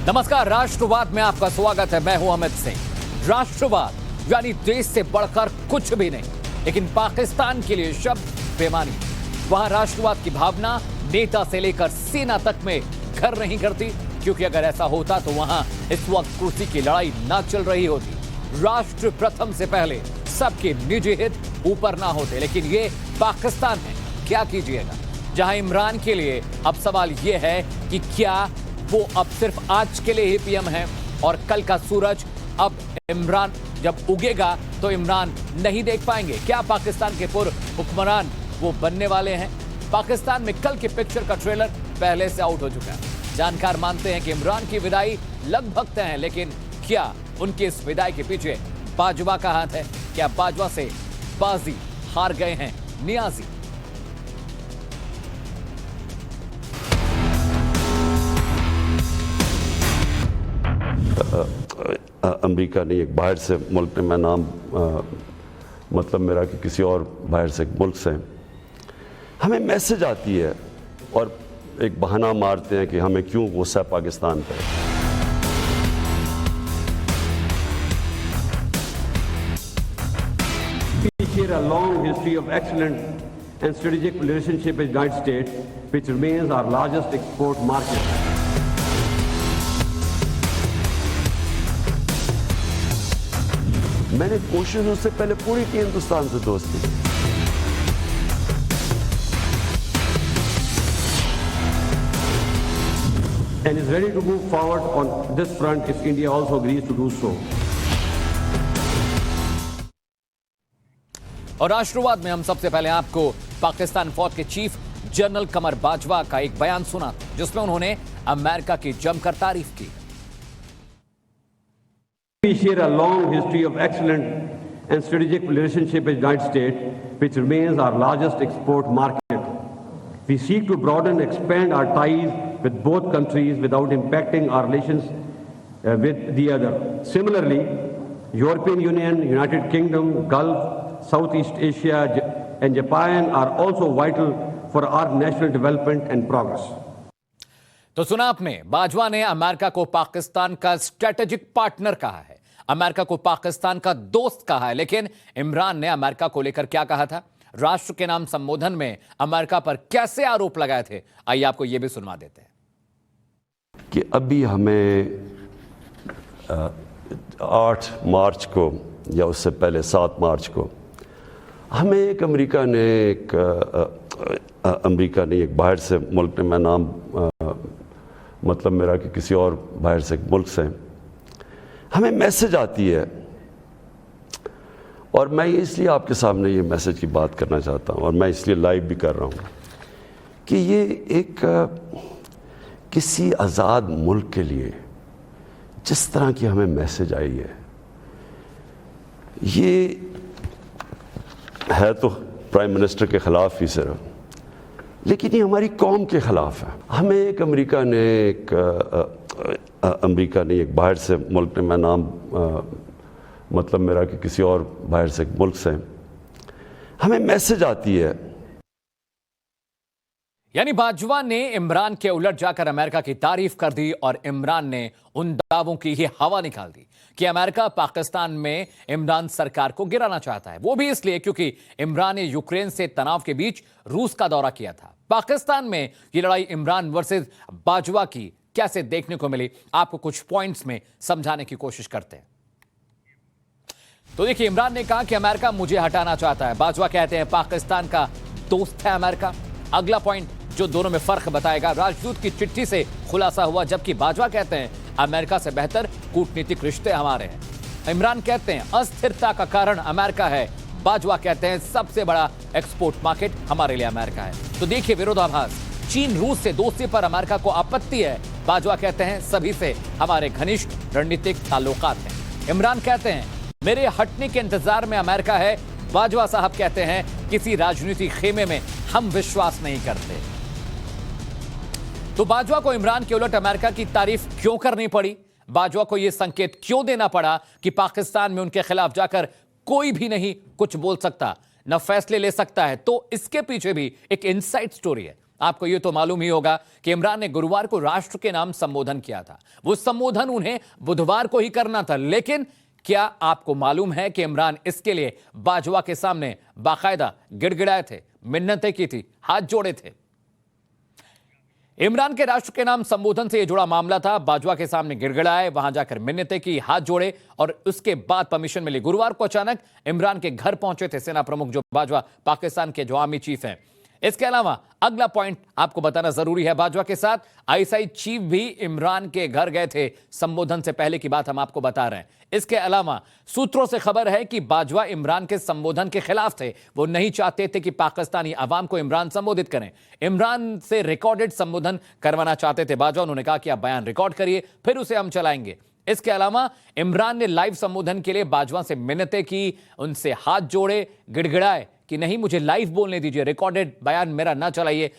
नमस्कार, राष्ट्रवाद में आपका स्वागत है। मैं हूं अमित सिंह। राष्ट्रवाद यानी देश से बढ़कर कुछ भी नहीं, लेकिन पाकिस्तान के लिए शब्द बेमानी। वहां राष्ट्रवाद की भावना नेता से लेकर सेना तक में घर नहीं करती, क्योंकि अगर ऐसा होता तो वहां इस वक्त कुर्सी की लड़ाई ना चल रही होती। राष्ट्र प्रथम से पहले सबके निजी हित ऊपर ना होते, लेकिन ये पाकिस्तान है, क्या कीजिएगा। जहां इमरान के लिए अब सवाल यह है कि क्या वो अब सिर्फ आज के लिए ही पीएम है और कल का सूरज अब इमरान जब उगेगा तो इमरान नहीं देख पाएंगे। क्या पाकिस्तान के पूर्व हुक्मरान वो बनने वाले हैं? पाकिस्तान में कल के पिक्चर का ट्रेलर पहले से आउट हो चुका है। जानकार मानते हैं कि इमरान की विदाई लगभग तय है, लेकिन क्या उनकी इस विदाई के पीछे बाजवा का हाथ है? क्या बाजवा से बाजी हार गए हैं नियाजी? अमेरिका नहीं, एक बाहर से मुल्क ने, मैं नाम मतलब मेरा कि किसी और बाहर से मुल्क से हमें मैसेज आती है और एक बहाना मारते हैं कि हमें क्यों गुस्सा पाकिस्तान पर। We share a long history of excellent and strategic relationship with the United States, which remains our largest export market. मैंने कोशिश उससे पहले पूरी की हिंदुस्तान से दोस्ती। And is ready to move forward on this front if India also agrees to do so. और राष्ट्रवाद में हम सबसे पहले आपको पाकिस्तान फौज के चीफ जनरल कमर बाजवा का एक बयान सुना, जिसमें उन्होंने अमेरिका की जमकर तारीफ की। We share a long history of excellent and strategic relationship with the United States, which remains our largest export market. We seek to broaden and expand our ties with both countries without impacting our relations with the other. Similarly, European Union, United Kingdom, Gulf, Southeast Asia, and Japan are also vital for our national development and progress. तो सुना आपने, बाजवा ने America को पाकिस्तान का strategic partner कहा है, America को पाकिस्तान का दोस्त कहा है, लेकिन इमरान ने अमेरिका को लेकर क्या कहा था? राष्ट्र के नाम संबोधन में अमेरिका पर कैसे आरोप लगाए थे? आइए आपको यह भी सुनवा देते हैं कि अभी हमें 8 मार्च को या उससे पहले 7 मार्च को हमें एक अमेरिका ने एक बाहर से मुल्क ने, मैं नाम मतलब मेरा कि किसी और बाहर से मुल्क से हमें मैसेज आती है, और मैं इसलिए आपके सामने ये मैसेज की बात करना चाहता हूँ और मैं इसलिए लाइव भी कर रहा हूँ कि ये एक किसी आज़ाद मुल्क के लिए जिस तरह की हमें मैसेज आई है, ये है तो प्राइम मिनिस्टर के ख़िलाफ़ ही सिर्फ, लेकिन ये हमारी कौम के ख़िलाफ़ है। हमें एक अमेरिका ने एक बाहर से मुल्क ने, मैं नाम मतलब मेरा कि किसी और बाहर से मुल्क से हमें मैसेज आती है। यानी बाजवा ने इमरान के उलट जाकर अमेरिका की तारीफ कर दी और इमरान ने उन दावों की ही हवा निकाल दी कि अमेरिका पाकिस्तान में इमरान सरकार को गिराना चाहता है। वो भी इसलिए क्योंकि इमरान ने यूक्रेन से तनाव के बीच रूस का दौरा किया था। पाकिस्तान में ये लड़ाई इमरान वर्सेस बाजवा की कैसे देखने को मिली, आपको कुछ पॉइंट्स में समझाने की कोशिश करते हैं। तो देखिए, इमरान ने कहा कि अमेरिका मुझे हटाना चाहता है, बाजवा कहते हैं पाकिस्तान का दोस्त है अमेरिका। अगला पॉइंट जो दोनों में फर्क बताएगा, राजदूत की चिट्ठी से खुलासा हुआ, जबकि बाजवा कहते हैं अमेरिका से बेहतर कूटनीतिक रिश्ते हमारे हैं। इमरान कहते हैं अस्थिरता का कारण अमेरिका है, बाजवा कहते हैं सबसे बड़ा एक्सपोर्ट मार्केट हमारे लिए अमेरिका है। तो देखिए विरोधाभास, चीन रूस से दोस्ती पर अमेरिका को आपत्ति है, बाजवा कहते हैं सभी से हमारे घनिष्ठ रणनीतिक ताल्लुकात हैं। इमरान कहते हैं मेरे हटने के इंतजार में अमेरिका है, बाजवा साहब कहते हैं किसी राजनीतिक खेमे में हम विश्वास नहीं करते। तो बाजवा को इमरान के उलट अमेरिका की तारीफ क्यों करनी पड़ी? बाजवा को यह संकेत क्यों देना पड़ा कि पाकिस्तान में उनके खिलाफ जाकर कोई भी नहीं कुछ बोल सकता, न फैसले ले सकता है? तो इसके पीछे भी एक इनसाइड स्टोरी है। आपको ये तो मालूम ही होगा कि इमरान ने गुरुवार को राष्ट्र के नाम संबोधन किया था। वो संबोधन उन्हें बुधवार को ही करना था, लेकिन क्या आपको मालूम है कि इमरान इसके लिए बाजवा के सामने बाकायदा गिड़गिड़ाए थे, मिन्नतें की थी, हाथ जोड़े थे। इमरान के राष्ट्र के नाम संबोधन से यह जुड़ा मामला था। बाजवा के सामने गिड़गिड़ाए, वहां जाकर मिन्नतें की, हाथ जोड़े और उसके बाद परमिशन मिली। गुरुवार को अचानक इमरान के घर पहुंचे थे सेना प्रमुख जो बाजवा पाकिस्तान के जो आर्मी चीफ हैं। इसके अलावा अगला पॉइंट आपको बताना जरूरी है, बाजवा के साथ आईएसआई चीफ भी इमरान के घर गए थे संबोधन से पहले की बात हम आपको बता रहे हैं। इसके अलावा सूत्रों से खबर है कि बाजवा इमरान के संबोधन के खिलाफ थे। वो नहीं चाहते थे कि पाकिस्तानी आवाम को इमरान संबोधित करें। इमरान से रिकॉर्डेड संबोधन करवाना चाहते थे बाजवा। उन्होंने कहा कि आप बयान रिकॉर्ड करिए, फिर उसे हम चलाएंगे। इसके अलावा इमरान ने लाइव संबोधन के लिए बाजवा से मिन्नतें की, उनसे हाथ जोड़े, गिड़गिड़ाए कि नहीं मुझे लाइव बोलने दीजिए, रिकॉर्डेड बयान मेरा ना चलाइए।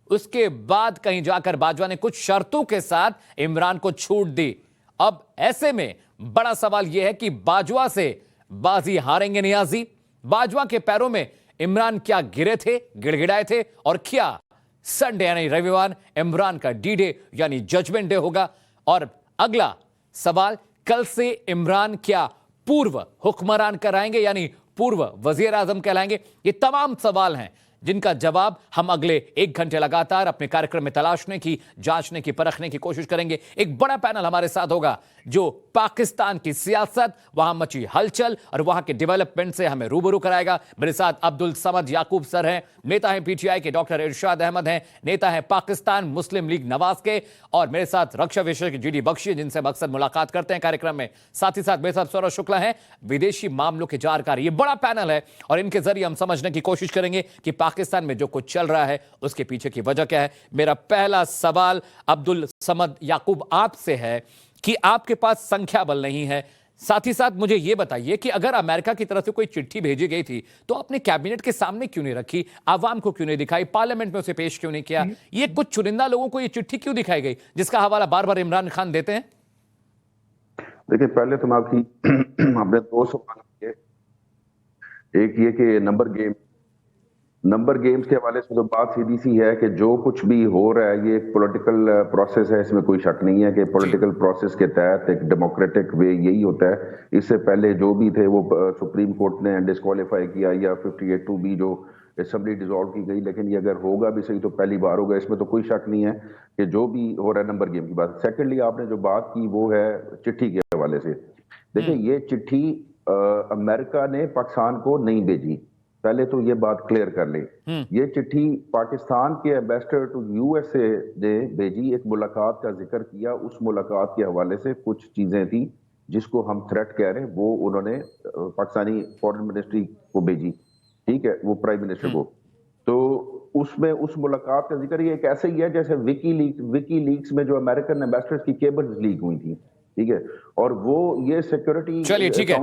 उसके बाद कहीं जाकर बाजवा ने कुछ शर्तों के साथ इमरान को छूट दी। अब ऐसे में बड़ा सवाल यह है कि बाजवा से बाजी हारेंगे नियाजी? बाजवा के पैरों में इमरान क्या गिरे थे, गिड़गिड़ाए थे? और क्या संडे यानी रविवार इमरान का डी डे यानी जजमेंट डे होगा? और अगला सवाल, कल से इमरान क्या पूर्व हुक्मरान कराएंगे यानी पूर्व वजीर आजम कहलाएंगे? ये तमाम सवाल हैं जिनका जवाब हम अगले 1 घंटे लगातार अपने कार्यक्रम में तलाशने की, जांचने की, परखने की कोशिश करेंगे। एक बड़ा पैनल हमारे साथ होगा जो पाकिस्तान की सियासत, वहां मची हलचल और वहां के डेवलपमेंट से हमें रूबरू कराएगा। मेरे साथ अब्दुल समद याकूब सर हैं, नेता हैं पीटीआई के, डॉक्टर इरशाद अहमद हैं, नेता हैं पाकिस्तान मुस्लिम लीग नवाज के, और मेरे साथ रक्षा विशेषज्ञ जीडी बख्शी जिनसे मकसद मुलाकात करते हैं कार्यक्रम में। साथ ही साथ मेरे साथ सौरभ शुक्ला हैं, विदेशी मामलों के जानकार। ये बड़ा पैनल है और इनके जरिए हम समझने की कोशिश करेंगे कि पाकिस्तान में जो कुछ चल रहा है उसके पीछे की वजह क्या है। मेरा पहला सवाल अब्दुल समद याकूब आपसे है कि आपके पास संख्या बल नहीं है, साथ ही साथ मुझे यह बताइए कि अगर अमेरिका की तरफ से कोई चिट्ठी भेजी गई थी तो आपने कैबिनेट के सामने क्यों नहीं रखी, आवाम को क्यों नहीं दिखाई, पार्लियामेंट में उसे पेश क्यों नहीं किया? ये कुछ चुनिंदा लोगों को ये चिट्ठी क्यों दिखाई गई जिसका हवाला बार बार इमरान खान देते हैं? देखिए, पहले तो मैं आपकी आपने 2 सवाल किए। एक ये कि नंबर गेम्स के हवाले से तो बात सीधी सी है कि जो कुछ भी हो रहा है ये एक पॉलिटिकल प्रोसेस है, इसमें कोई शक नहीं है कि पॉलिटिकल प्रोसेस के तहत एक डेमोक्रेटिक वे यही होता है। इससे पहले जो भी थे वो सुप्रीम कोर्ट ने डिस्क्वालीफाई किया या 58(2) जो असेंबली डिसॉल्व की गई, लेकिन ये अगर होगा भी सही तो पहली बार होगा, इसमें तो कोई शक नहीं है कि जो भी हो रहा है नंबर गेम की बात। सेकेंडली आपने जो बात की वो है चिट्ठी के हवाले से। देखिए, ये चिट्ठी अमेरिका ने पाकिस्तान को नहीं भेजी, पहले तो ये बात क्लियर कर ले। ये चिट्ठी पाकिस्तान के एम्बेसडर टू यूएसए ने भेजी, एक मुलाकात का जिक्र किया, उस मुलाकात के हवाले से कुछ चीजें थी जिसको हम थ्रेट कह रहे हैं, वो उन्होंने पाकिस्तानी फॉरेन मिनिस्ट्री को भेजी, ठीक है, वो प्राइम मिनिस्टर को। तो उसमें उस मुलाकात का जिक्र ये एक ऐसे ही है जैसे विकी लीक्स में जो अमेरिकन एम्बेसडर्स की केबल्स लीक हुई थी, ठीक है, और वो ये सिक्योरिटी चलिए ठीक है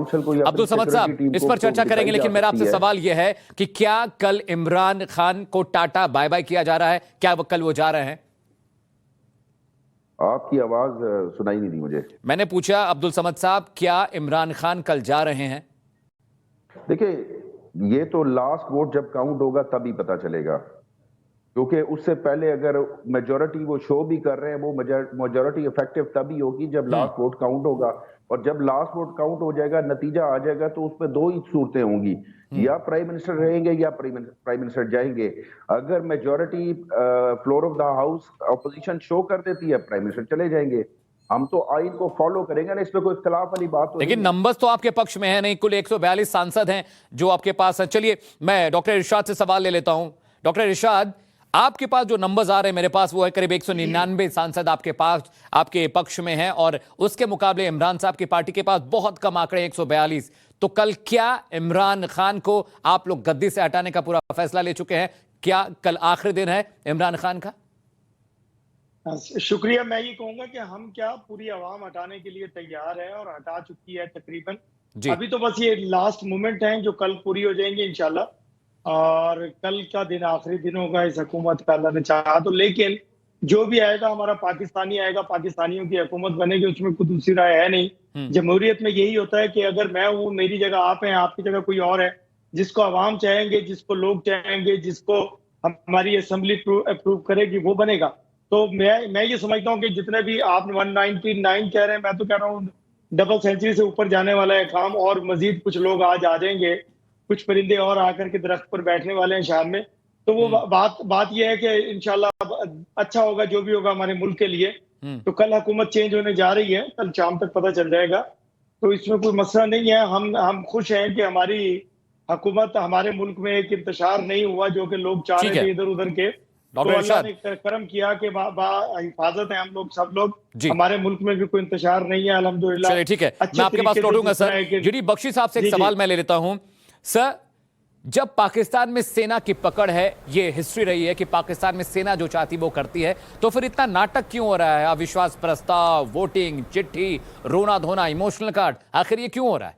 अब्दुल समद साहब, इस पर चर्चा करेंगे, लेकिन मेरा आपसे सवाल यह है कि क्या कल इमरान खान को टाटा बाय बाय किया जा रहा है? क्या कल वो जा रहे हैं? आपकी आवाज सुनाई नहीं दी मुझे। मैंने पूछा अब्दुल समद साहब, क्या इमरान खान कल जा रहे हैं? देखिए, ये तो लास्ट वोट जब काउंट होगा तभी पता चलेगा, क्योंकि उससे पहले अगर मेजॉरिटी वो शो भी कर रहे हैं, वो मेजॉरिटी इफेक्टिव तभी होगी जब लास्ट वोट काउंट होगा। और जब लास्ट वोट काउंट हो जाएगा, नतीजा आ जाएगा, तो उसमें 2 ही सूरतें होंगी, या प्राइम मिनिस्टर रहेंगे या प्राइम मिनिस्टर जाएंगे। अगर majority floor of the house opposition show कर देती है, प्राइम मिनिस्टर चले जाएंगे। हम तो आइन को फॉलो करेंगे ना, इसमें कोई इख्तिलाफ वाली बात तो लेकिन नंबर्स तो आपके पक्ष में है नहीं, कुल 142 सांसद हैं जो आपके पास हैं। चलिए मैं डॉक्टर इरशाद से सवाल ले लेता हूं। डॉक्टर इरशाद, आपके पास जो नंबर्स आ रहे हैं, मेरे पास वो है करीब 199 सांसद आपके पास, आपके पक्ष में हैं, और उसके मुकाबले इमरान साहब की पार्टी के पास बहुत कम आंकड़े 142। तो कल क्या इमरान खान को आप लोग गद्दी से हटाने का पूरा फैसला ले चुके हैं? क्या कल आखिरी दिन है इमरान खान का? शुक्रिया। मैं ये कहूंगा कि हम क्या पूरी आवाम हटाने के लिए तैयार है और हटा चुकी है तकरीबन। अभी तो बस ये लास्ट मोमेंट हैं जो कल पूरी हो जाएंगे इंशाल्लाह, और कल का दिन आखिरी दिन होगा इस हुकूमत का, अल्लाह ने चाहा तो। लेकिन जो भी आएगा हमारा पाकिस्तानी आएगा, पाकिस्तानियों की हुकूमत बनेगी, उसमें कोई दूसरी राय है नहीं। जमहूरियत में यही होता है कि अगर मैं हूँ, मेरी जगह आप हैं, आपकी जगह कोई और है, जिसको अवाम चाहेंगे, जिसको लोग चाहेंगे, जिसको हमारी असेंबली अप्रूव करेगी वो बनेगा। तो मैं ये समझता हूँ कि जितने भी आप 199 कह रहे हैं, मैं तो कह रहा हूँ डबल सेंचुरी से ऊपर जाने वाला है काम, और मजीद कुछ लोग आज आ जाएंगे, कुछ परिंदे और आकर के दरख्त पर बैठने वाले हैं शाम में। तो वो बात यह है कि इंशाल्लाह अच्छा होगा जो भी होगा हमारे मुल्क के लिए। तो कल हुकूमत चेंज होने जा रही है, कल शाम तक पता चल जाएगा, तो इसमें कोई मसला नहीं है। हम खुश हैं कि हमारी हुकूमत, हमारे मुल्क में एक इंतशार नहीं हुआ जो कि लोग चाह रहे थे इधर उधर के। तो अल्लाह ने करम किया कि हिफाजत है हम लोग, सब लोग, हमारे मुल्क में भी कोई इंतशार नहीं है अल्हम्दुलिल्लाह। चलिए ठीक है, मैं आपके पास लौटूंगा सर। जीडी बख्शी साहब से एक सवाल मैं ले लेता हूं सर। जब पाकिस्तान में सेना की पकड़ है, ये हिस्ट्री रही है कि पाकिस्तान में सेना जो चाहती वो करती है, तो फिर इतना नाटक क्यों हो रहा है? अविश्वास प्रस्ताव, वोटिंग, चिट्ठी, रोना धोना, इमोशनल कार्ड, आखिर ये क्यों हो रहा है?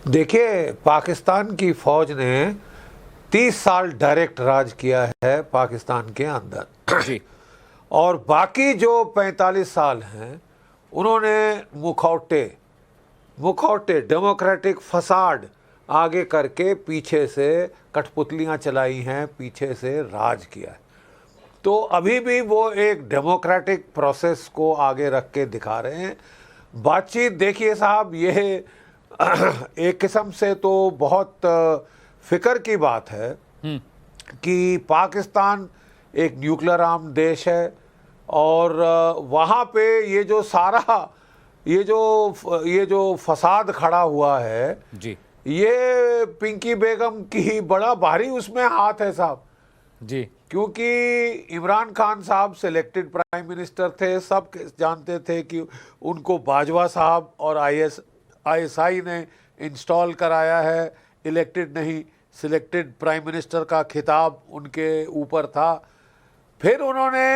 देखिए, पाकिस्तान की फौज ने 30 साल डायरेक्ट राज किया है पाकिस्तान के अंदर जी, और बाकी जो 45 साल हैं उन्होंने मुखौटे डेमोक्रेटिक फसाड आगे करके पीछे से कठपुतलियां चलाई हैं, पीछे से राज किया है। तो अभी भी वो एक डेमोक्रेटिक प्रोसेस को आगे रख के दिखा रहे हैं। बातचीत देखिए साहब, ये एक किस्म से तो बहुत फिक्र की बात है कि पाकिस्तान एक न्यूक्लियर आर्म देश है और वहाँ पे ये जो फसाद खड़ा हुआ है जी, ये पिंकी बेगम की बड़ा भारी उसमें हाथ है साहब जी, क्योंकि इमरान खान साहब सिलेक्टेड प्राइम मिनिस्टर थे। सब जानते थे कि उनको बाजवा साहब और ISI ने इंस्टॉल कराया है, इलेक्टेड नहीं, सिलेक्टेड प्राइम मिनिस्टर का खिताब उनके ऊपर था। फिर उन्होंने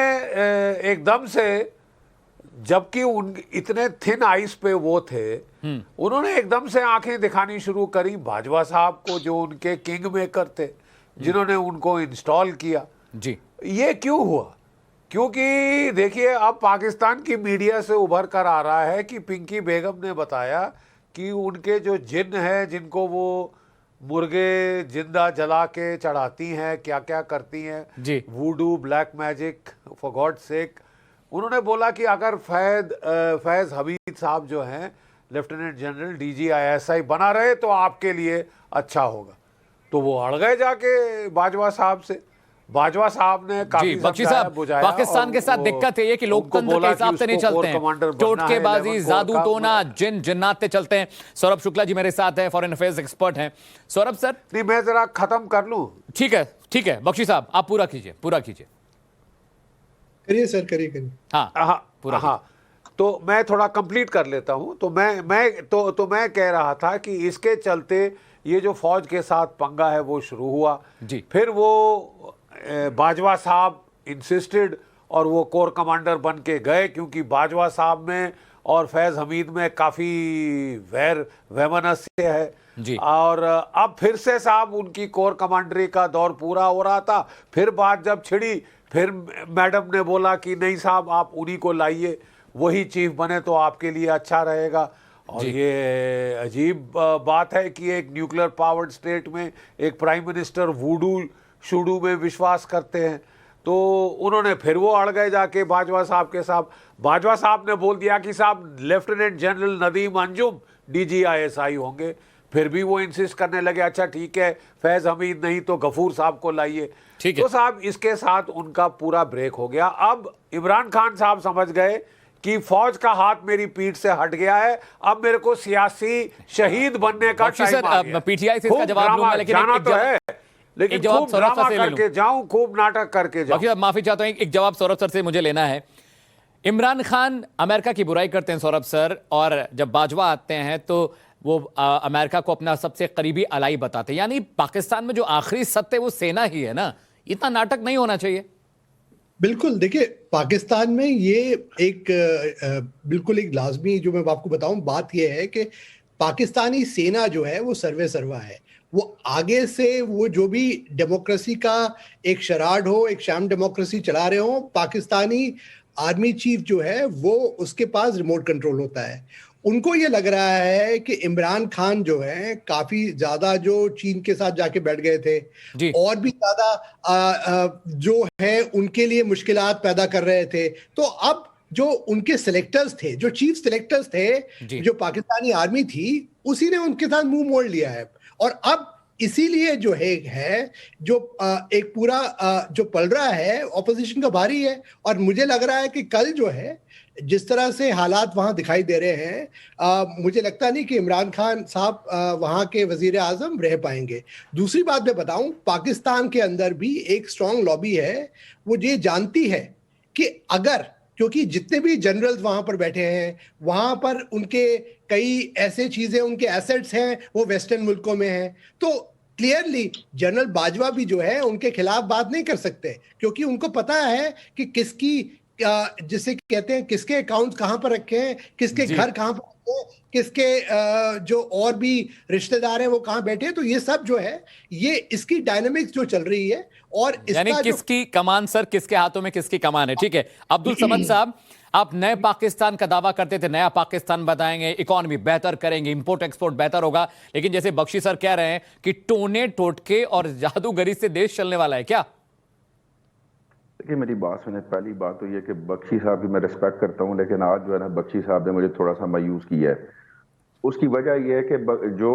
एकदम से, जबकि उन इतने थिन आइस पे वो थे, उन्होंने एकदम से आंखें दिखानी शुरू करी बाजवा साहब को, जो उनके किंग मेकर थे, जिन्होंने उनको इंस्टॉल किया। जी, ये क्यों हुआ? क्योंकि देखिए, अब पाकिस्तान की मीडिया से उभर कर आ रहा है कि पिंकी बेगम ने बताया कि उनके जो जिन्न है, जिनको वो मुर्गे जिंदा जला के चढ़ाती हैं, क्या क्या करती हैं, voodoo, black magic, for God sake, उन्होंने बोला कि अगर फैज़ हमीद साहब जो हैं लेफ्टिनेंट जनरल DG ISI बना रहे तो आपके लिए अच्छा होगा। तो वो अड़ गए जाके बाजवा साहब से। बाजवा साहब ने काफी बख्शी साहब, पाकिस्तान के साथ दिक्कत है कि लोकतंत्र के हिसाब से नहीं चलते हैं, टोटकेबाजी, जादू टोना, जिन्नाते चलते हैं। सौरभ शुक्ला जी मेरे साथ हैं, फॉरेन अफेयर्स एक्सपर्ट हैं। सौरभ सर, नहीं, मैं जरा खत्म कर लूं। ठीक है बख्शी साहब, आप पूरा कीजिए। करिए सर, करिए। हाँ, तो मैं थोड़ा कंप्लीट कर लेता हूं। तो मैं कह रहा था कि इसके चलते ये जो फौज के साथ पंगा है वो शुरू हुआ जी। फिर वो बाजवा साहब इंसिस्टेड और वो कोर कमांडर बन के गए, क्योंकि बाजवा साहब में और फैज़ हमीद में काफ़ी वैमनस्य है जी। और अब फिर से साहब उनकी कोर कमांडरी का दौर पूरा हो रहा था। फिर बात जब छिड़ी, फिर मैडम ने बोला कि नहीं साहब, आप उन्हीं को लाइए, वही चीफ बने तो आपके लिए अच्छा रहेगा। और ये अजीब बात है कि एक न्यूक्लियर पावर्ड स्टेट में एक प्राइम मिनिस्टर वूडू शूडू में विश्वास करते हैं। तो उन्होंने फिर वो अड़ गए जाके बाजवा साहब के साथ। बाजवा साहब ने बोल दिया कि साहब lieutenant general Nadeem Anjum DG ISI होंगे। फिर भी वो इंसिस्ट करने लगे, अच्छा ठीक है, फैज़ हमीद नहीं तो गफूर साहब को लाइए। तो साहब इसके साथ उनका पूरा ब्रेक हो गया। अब इमरान खान साहब समझ गए कि फौज का हाथ मेरी पीठ से हट गया है, अब मेरे को सियासी शहीद बनने का टाइम आ गया। PTI से इसका जवाब दूंगा, लेकिन जाना तो है, लेकिन खूब ड्रामा करके जाऊं, खूब नाटक करके जाऊं। माफी चाहता हूं, एक जवाब सौरभ सर से मुझे लेना है। इमरान खान अमेरिका की बुराई करते हैं सौरभ सर, और जब बाजवा आते हैं तो वो अमेरिका को अपना सबसे करीबी अलाई बताते हैं। यानी पाकिस्तान में जो आखिरी सत्य वो सेना ही है ना, इतना नाटक नहीं होना चाहिए। बिल्कुल, देखिए पाकिस्तान में ये एक बिल्कुल एक लाजमी, जो मैं आपको बताऊं, बात यह है कि पाकिस्तानी सेना जो है वो सर्वे सर्वा है। वो आगे से वो जो भी डेमोक्रेसी का एक शराड हो, एक शैम डेमोक्रेसी चला रहे हो, पाकिस्तानी आर्मी चीफ जो है वो उसके पास रिमोट कंट्रोल होता है। उनको ये लग रहा है कि इमरान खान जो है काफी ज्यादा जो चीन के साथ जाके बैठ गए थे और भी ज्यादा जो है उनके लिए मुश्किलात पैदा कर रहे थे, तो अब जो उनके सिलेक्टर्स थे, जो चीफ सिलेक्टर्स थे, जो पाकिस्तानी आर्मी थी, उसी ने उनके साथ मुंह मोड़ लिया है। और अब इसीलिए जो है जो एक पूरा जो पल रहा है ऑपोजिशन का भारी है। और मुझे लग रहा है कि कल जो है जिस तरह से हालात वहां दिखाई दे रहे हैं, मुझे लगता नहीं कि इमरान खान साहब वहां के वजीर आजम रह पाएंगे। दूसरी बात मैं बताऊं, पाकिस्तान के अंदर भी एक स्ट्रांग लॉबी है, वो ये जानती है कि अगर, क्योंकि जितने भी जनरल्स वहां पर बैठे हैं, वहां पर उनके कई ऐसे चीजें, उनके एसेट्स हैं वो वेस्टर्न मुल्कों में हैं, तो क्लियरली जनरल बाजवा भी जो है उनके खिलाफ बात नहीं कर सकते, क्योंकि उनको पता है कि किसकी जिसे कहते हैं किसके अकाउंट्स कहां पर रखे हैं, किसके घर कहां पर रखे हैं, किसके जो और भी रिश्तेदार हैं वो कहां बैठे हैं। तो ये सब जो है, ये इसकी डायनामिक्स जो चल रही है और यानी किसकी कमान, सर किसके हाथों में किसकी कमान है। ठीक है अब्दुल समद साहब, आप नए पाकिस्तान का दावा करते थे, नया पाकिस्तान बताएंगे, इकोनॉमी बेहतर करेंगे, इंपोर्ट एक्सपोर्ट बेहतर होगा, लेकिन जैसे बख्शी सर कह रहे हैं कि टोने टोटके और जादूगरी से देश चलने वाला है क्या? देखिए मेरी बात सुने, पहली बात तो ये कि बख्शी साहब की मैं रिस्पेक्ट करता हूँ, लेकिन आज जो है ना बख्शी साहब ने मुझे थोड़ा सा मायूस किया है। उसकी वजह यह है कि जो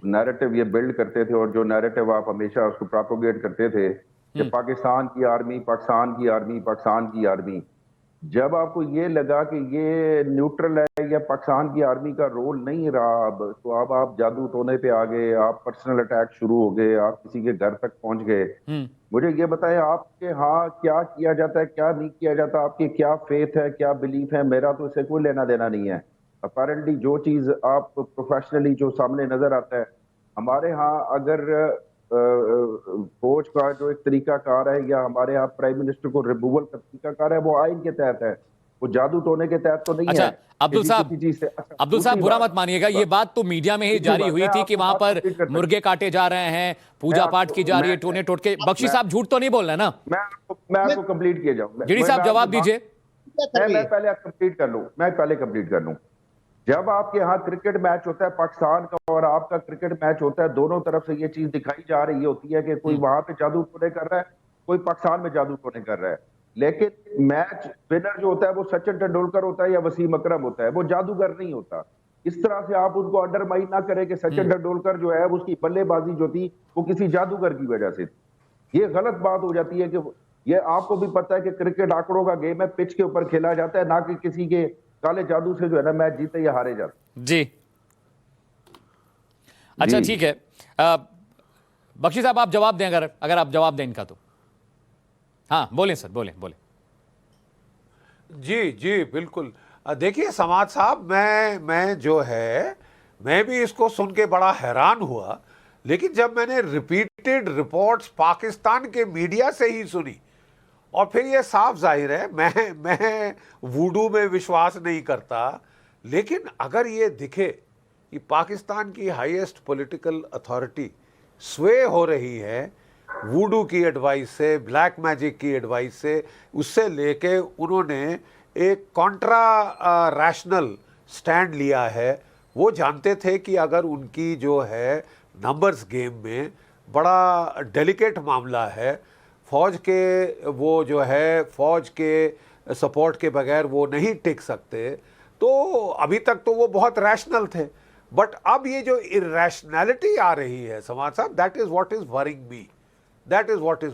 नैरेटिव ये बिल्ड करते थे और जो नैरेटिव आप हमेशा उसको प्रोपोगेट करते थे कि पाकिस्तान की आर्मी, पाकिस्तान की आर्मी, पाकिस्तान की आर्मी, जब आपको ये लगा कि ये न्यूट्रल है या पाकिस्तान की आर्मी का रोल नहीं रहा अब, तो अब आप जादू टोने पे आ गए, आप पर्सनल अटैक शुरू हो गए, आप किसी के घर तक पहुंच गए। मुझे ये बताएं आपके यहाँ क्या किया जाता है, क्या नहीं किया जाता, आपकी क्या फेथ है, क्या बिलीफ है? मेरा तो इससे कोई लेना देना नहीं है। अपेरेंटली जो चीज आप प्रोफेशनली जो सामने नजर आता है, हमारे यहाँ अगर फौज का जो एक तरीकाकार है या हमारे यहाँ प्राइम मिनिस्टर को रिमूवल का तरीकाकार है, वो आइन के तहत है, वो जादू टोने के तहत तो नहीं है। अब्दुल साहब बुरा मत मानिएगा, ये बात तो मीडिया में ही जारी हुई थी कि वहां पर मुर्गे काटे जा रहे हैं, पूजा पाठ की जा रही है, टोने टोटके। बख्शी साहब झूठ तो नहीं बोल रहे ना? मैं आपको कंप्लीट किए जाऊँ, गिरी साहब जवाब दीजिए। मैं पहले कंप्लीट कर लूं। जब आपके यहाँ क्रिकेट मैच होता है पाकिस्तान का और आपका क्रिकेट मैच होता है, दोनों तरफ से ये चीज दिखाई जा रही होती है कि कोई वहां पे जादू टोने कर रहा है, कोई पाकिस्तान में जादू टोने कर रहा है, लेकिन मैच विनर जो होता है वो सचिन तेंदुलकर होता है या वसीम अकरम होता है, वो जादूगर नहीं होता। इस तरह से आप उनको अंडरमाइन ना करें कि सचिन तेंदुलकर जो है उसकी बल्लेबाजी जो थी वो किसी जादूगर की वजह से थी। ये गलत बात हो जाती है कि ये आपको भी पता है कि क्रिकेट आंकड़ों का गेम है, पिच के ऊपर खेला जाता है, ना कि किसी के काले जादू से जो है ना मैच जीते या हारे जाते। जी अच्छा ठीक है, बख्शी साहब आप जवाब दें, अगर आप जवाब दें इनका तो। हाँ बोलें सर, बोलें। जी जी बिल्कुल। देखिए समाज साहब, मैं जो है मैं भी इसको सुन के बड़ा हैरान हुआ, लेकिन जब मैंने रिपीटेड रिपोर्ट्स पाकिस्तान के मीडिया से ही सुनी, और फिर ये साफ जाहिर है मैं वूडू में विश्वास नहीं करता, लेकिन अगर ये दिखे कि पाकिस्तान की हाईएस्ट पॉलिटिकल अथॉरिटी स्वे हो रही है वूडू की एडवाइस से, ब्लैक मैजिक की एडवाइस से, उससे लेके उन्होंने एक कॉन्ट्रा रैशनल स्टैंड लिया है। वो जानते थे कि अगर उनकी जो है नंबर्स गेम में बड़ा डेलिकेट मामला है, फौज के वो जो है फौज के सपोर्ट के बगैर वो नहीं टिक सकते, तो अभी तक तो वो बहुत रैशनल थे। बट अब ये जो इरैशनैलिटी आ रही है समाज साहब, that is what is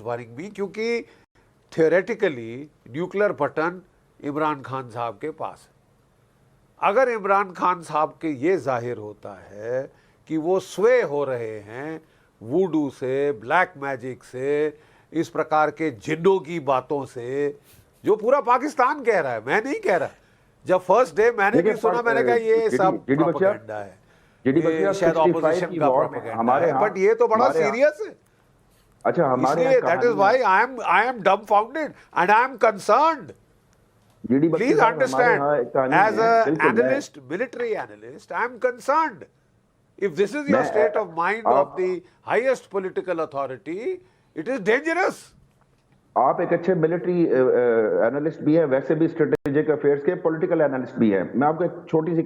worrying me, क्योंकि theoretically nuclear button Imran Khan साहब के पास है। अगर इमरान खान साहब के ये जाहिर होता है कि वो स्वे हो रहे हैं वूडू से, ब्लैक मैजिक से, इस प्रकार के जिन्नों की बातों से, जो पूरा पाकिस्तान कह रहा है, मैं नहीं कह रहा। जब फर्स्ट डे मैंने भी सुना, मैंने कहा ये सब प्रोपेगेंडा है, ये शायद ऑपोजिशन का प्रोपेगेंडा है, बट ये तो बड़ा सीरियस है। अच्छा हमारे that is why I am डम्बफाउंडेड and I am concerned. Please understand, as an analyst, military analyst, I am concerned. If this is your state of mind of the highest political authority, it is dangerous. आप एक अच्छे military analyst भी हैं, वैसे भी strategy strategic affairs के political analyst भी हैं। मैं आपको एक छोटी सी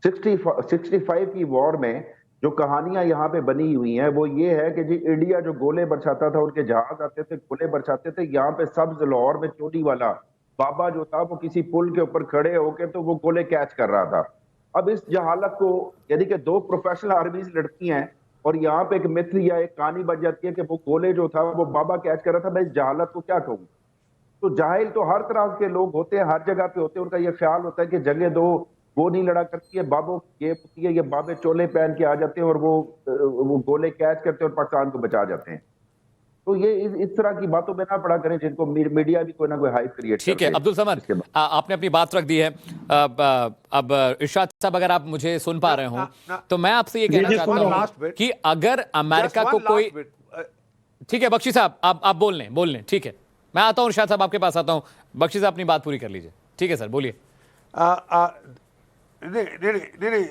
65 की वॉर में जो कहानियां यहाँ पे बनी हुई हैं वो ये है कि जी इंडिया जो गोले बरसाता था, उनके जहाज आते थे, गोले बरसाते थे, यहाँ पे सब्ज लाहौर में चोटी वाला बाबा जो था वो किसी पुल के ऊपर खड़े होके तो वो गोले कैच कर रहा था। अब इस जहालत को, यानी कि दो प्रोफेशनल आर्मीज लड़ती हैं और यहाँ पे एक मिथ या एक कहानी बन जाती है कि वो गोले जो था वो बाबा कैच कर रहा था। मैं इस जहालत को क्या कहूँ? तो जाहिल तो हर तरह के लोग होते हैं, हर जगह पे होते हैं। उनका ये ख्याल होता है कि जंगे दो वो नहीं लड़ा करती है, बाबो ये होती है, ये बाबे चोले पहन के आ जाते हैं और वो गोले कैच करते हैं और पाकिस्तान को बचा जाते हैं। तो ये इस तरह की बातों में ना पड़ा करें जिनको मीडिया भी कोई ना कोई हाइप क्रिएट। ठीक है अब्दुल समद, आपने अपनी बात रख दी है। अब इरशाद साहब, अगर आप मुझे सुन पा रहे हो तो मैं आपसे ये कहना चाहता हूं कि अगर अमेरिका को कोई, ठीक है बख्शी साहब, आप बोल लें, ठीक है, मैं आता हूं इरशाद साहब आपके पास आता हूं। बख्शी साहब अपनी बात पूरी कर लीजिए। ठीक है सर, बोलिए। नहीं,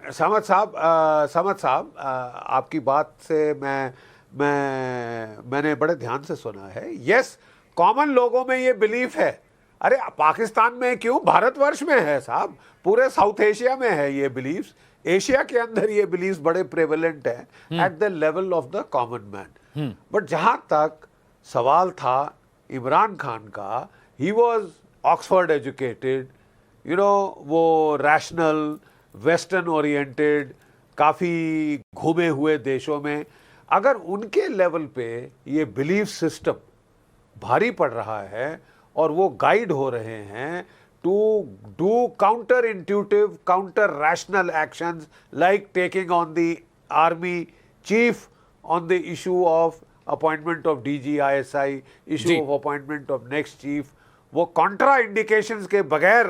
समद साहब, आपकी बात से मैंने बड़े ध्यान से सुना है। यस, कॉमन लोगों में ये बिलीफ है। अरे पाकिस्तान में क्यों, भारतवर्ष में है साहब, पूरे साउथ एशिया में है ये बिलीफ्स। एशिया के अंदर ये बिलीफ्स बड़े प्रेवलेंट हैं at the level of the common man. But जहां तक सवाल था इमरान खान का, he was Oxford educated, you know, वो रैशनल, वेस्टर्न ओरिएंटेड, काफ़ी घूमे हुए देशों में, अगर उनके लेवल पे ये बिलीफ सिस्टम भारी पड़ रहा है और वो गाइड हो रहे हैं to do counter intuitive, counter rational actions like taking on the army chief on the issue of appointment of DGISI, issue of appointment of next chief, वो कॉन्ट्रा इंडिकेशंस के बगैर,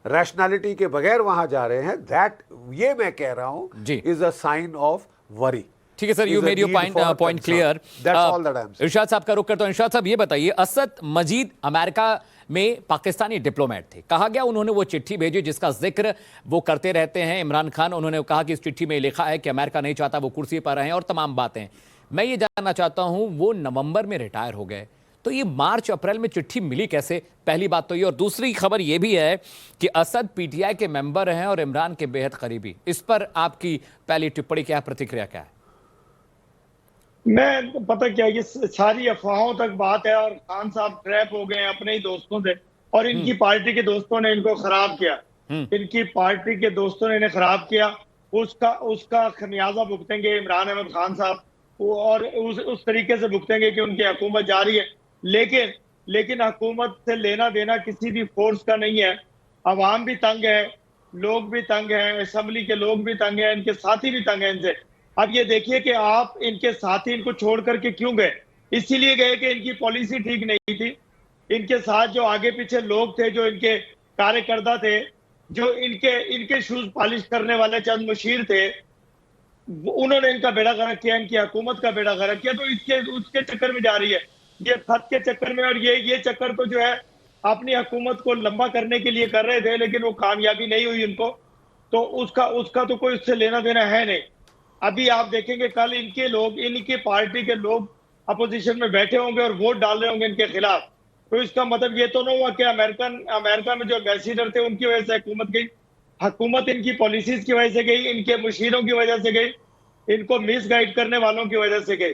रैशनैलिटी के बगैर वहां जा रहे हैं, दैट, ये मैं कह रहा हूं, is a sign of worry. ठीक है sir, you made your point clear. Irshad साहब का रुख करता हूं। इरशाद साहब ये बताइए, असद मजीद अमेरिका में पाकिस्तानी डिप्लोमेट थे, कहा गया उन्होंने वो चिट्ठी भेजी जिसका जिक्र वो करते रहते हैं इमरान खान। उन्होंने कहा कि इस चिट्ठी में लिखा है कि अमेरिका नहीं चाहता वो कुर्सी पर रहें और तमाम बातें। मैं ये जानना चाहता हूं, वो नवंबर में रिटायर हो गए तो ये मार्च अप्रैल में चिट्ठी मिली कैसे? पहली बात तो ये। और दूसरी खबर ये भी है कि असद PTI के मेंबर हैं और इमरान के बेहद करीबी। इस पर आपकी पहली टिप्पणी क्या है, प्रतिक्रिया क्या है? मैं, पता क्या, ये सारी अफवाहों तक बात है और खान साहब ट्रैप हो गए अपने ही दोस्तों से, और इनकी पार्टी के दोस्तों ने इनको खराब किया। इनकी पार्टी के दोस्तों ने इन्हें खराब किया, उसका खमियाजा भुगतेंगे इमरान अहमद खान साहब, और उस तरीके से भुगतेंगे कि उनकी हुकूमत जा रही है। लेकिन हुकूमत से लेना देना किसी भी फोर्स का नहीं है। अवाम भी तंग है, लोग भी तंग हैं, असेंबली के लोग भी तंग हैं, इनके साथी भी तंग हैं इनसे। अब ये देखिए कि आप इनके साथी इनको छोड़ करके क्यों गए? इसीलिए गए कि इनकी पॉलिसी ठीक नहीं थी। इनके साथ जो आगे पीछे लोग थे, जो इनके कार्यकर्ता थे, जो इनके शूज पॉलिश करने वाले चंद मुशीर थे, उन्होंने इनका बेड़ा गर्क किया, इनकी हुकूमत का बेड़ा गर्क किया। तो उसके चक्कर में जा रही है, ये खत के चक्कर में। और ये चक्कर तो जो है अपनी हुकूमत को लंबा करने के लिए कर रहे थे, लेकिन वो कामयाबी नहीं हुई उनको। तो उसका तो कोई उससे लेना देना है नहीं। अभी आप देखेंगे कल इनकी पार्टी के लोग अपोजिशन में बैठे होंगे और वोट डाल रहे होंगे इनके खिलाफ। तो इसका मतलब ये तो ना हुआ कि अमेरिका में जो एम्बेसडर थे उनकी वजह से हुकूमत गई। हुकूमत इनकी पॉलिसीज की वजह से गई, इनके मुशीरों की वजह से गई, इनको मिस गाइड करने वालों की वजह से गई।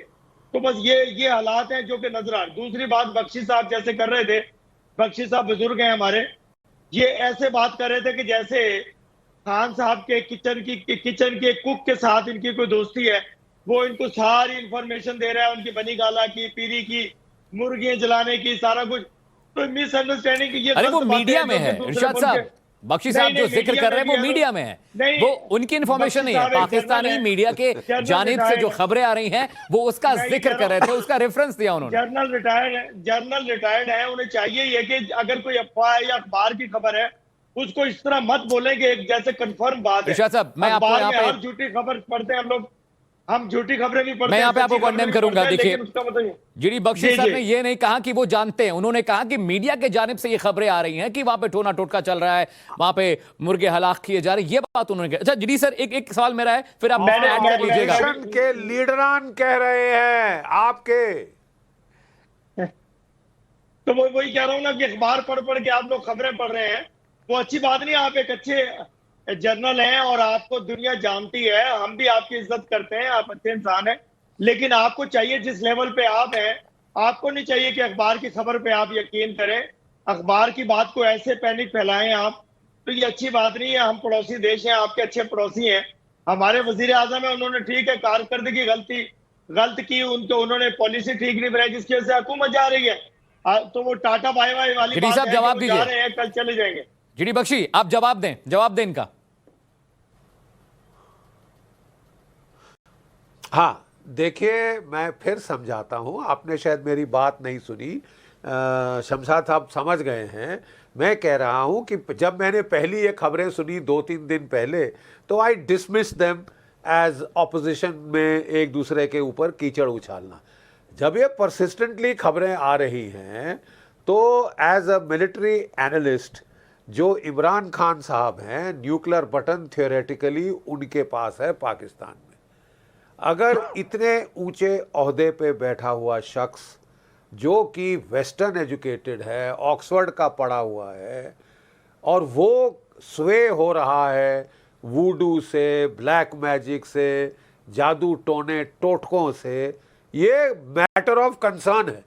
तो बस ये हालात हैं जो कि नजर आ रहे। दूसरी बात, बख्शी साहब जैसे कर रहे थे, बख्शी साहब बुजुर्ग हैं हमारे, ये ऐसे बात कर रहे थे कि जैसे खान साहब के किचन के कुक के साथ इनकी कोई दोस्ती है, वो इनको सारी इंफॉर्मेशन दे रहा है, उनकी बनी गाला की, पीरी की, मुर्गियां जलाने की, सारा कुछ। तो मिसअंडरस्टैंडिंग की ये, अरे वो मीडिया में है इरशाद साहब, बख्शी साहब जो जिक्र कर रहे हैं वो मीडिया में है, वो उनकी इंफॉर्मेशन नहीं है। पाकिस्तानी मीडिया के जानिब से जो खबरें आ रही हैं वो उसका जिक्र कर रहे थे, उसका रेफरेंस दिया उन्होंने। जर्नल रिटायर्ड है, उन्हें चाहिए ये कि अगर कोई अफवाह है या अखबार की खबर है उसको इस तरह मत बोलेंगे जैसे कंफर्म बात है। साहब, मैं आपको यहाँ पे हम झूठी खबर पढ़ते हैं, हम झूठी खबरें भी पढ़ते हैं। मैं यहाँ पे आपको कंडेम करूंगा। देखिए, जीडी बख्शी साहब ने ये नहीं कहा कि वो जानते हैं, उन्होंने कहा कि मीडिया के जानिब से ये खबरें आ रही हैं कि वहां पे टोना टोटका चल रहा है, वहां पे मुर्गे हलाक किए जा रहे हैं, ये बात उन्होंने कहा। अच्छा जीडी सर, एक सवाल मेरा है, फिर आप ऐड कर लीजिएगा। के लीडरान कह रहे हैं आपके, तो वो वही कह रहा हूँ ना कि अखबार पढ़ पढ़ के आप लोग खबरें पढ़ रहे हैं, वो अच्छी बात नहीं। आप एक अच्छे जर्नल हैं और आपको दुनिया जानती है, हम भी आपकी इज्जत करते हैं, आप अच्छे इंसान हैं, लेकिन आपको चाहिए जिस लेवल पे आप हैं, आपको नहीं चाहिए कि अखबार की खबर पे आप यकीन करें, अखबार की बात को ऐसे पैनिक फैलाएं आप, तो ये अच्छी बात नहीं है। हम पड़ोसी देश हैं, आपके अच्छे पड़ोसी हैं, हमारे वजीर आजम है, उन्होंने ठीक है कारकर्दगी गलत की, उन्होंने पॉलिसी ठीक नहीं बनाई जिसकी वजह से हुकूमत जा रही है। तो वो टाटा बाय बाय वाली बात है, जवाब जा रहे हैं, कल चले जाएंगे। जीडी बख्शी, आप जवाब दें इनका। हाँ, देखिए मैं फिर समझाता हूँ, आपने शायद मेरी बात नहीं सुनी। शमशाद साहब समझ गए हैं। मैं कह रहा हूँ कि जब मैंने पहली ये खबरें सुनी 2-3 दिन पहले, तो आई डिसमिस देम एज ऑपोजिशन में एक दूसरे के ऊपर कीचड़ उछालना। जब ये परसिस्टेंटली खबरें आ रही हैं, तो एज अ मिलिट्री एनालिस्ट जो इमरान खान साहब हैं, न्यूक्लियर बटन थियोरेटिकली उनके पास है पाकिस्तान में। अगर इतने ऊंचे ओहदे पे बैठा हुआ शख्स जो कि वेस्टर्न एजुकेटेड है, ऑक्सफोर्ड का पढ़ा हुआ है, और वो स्वे हो रहा है वूडू से, ब्लैक मैजिक से, जादू टोने टोटकों से, ये मैटर ऑफ कंसर्न है,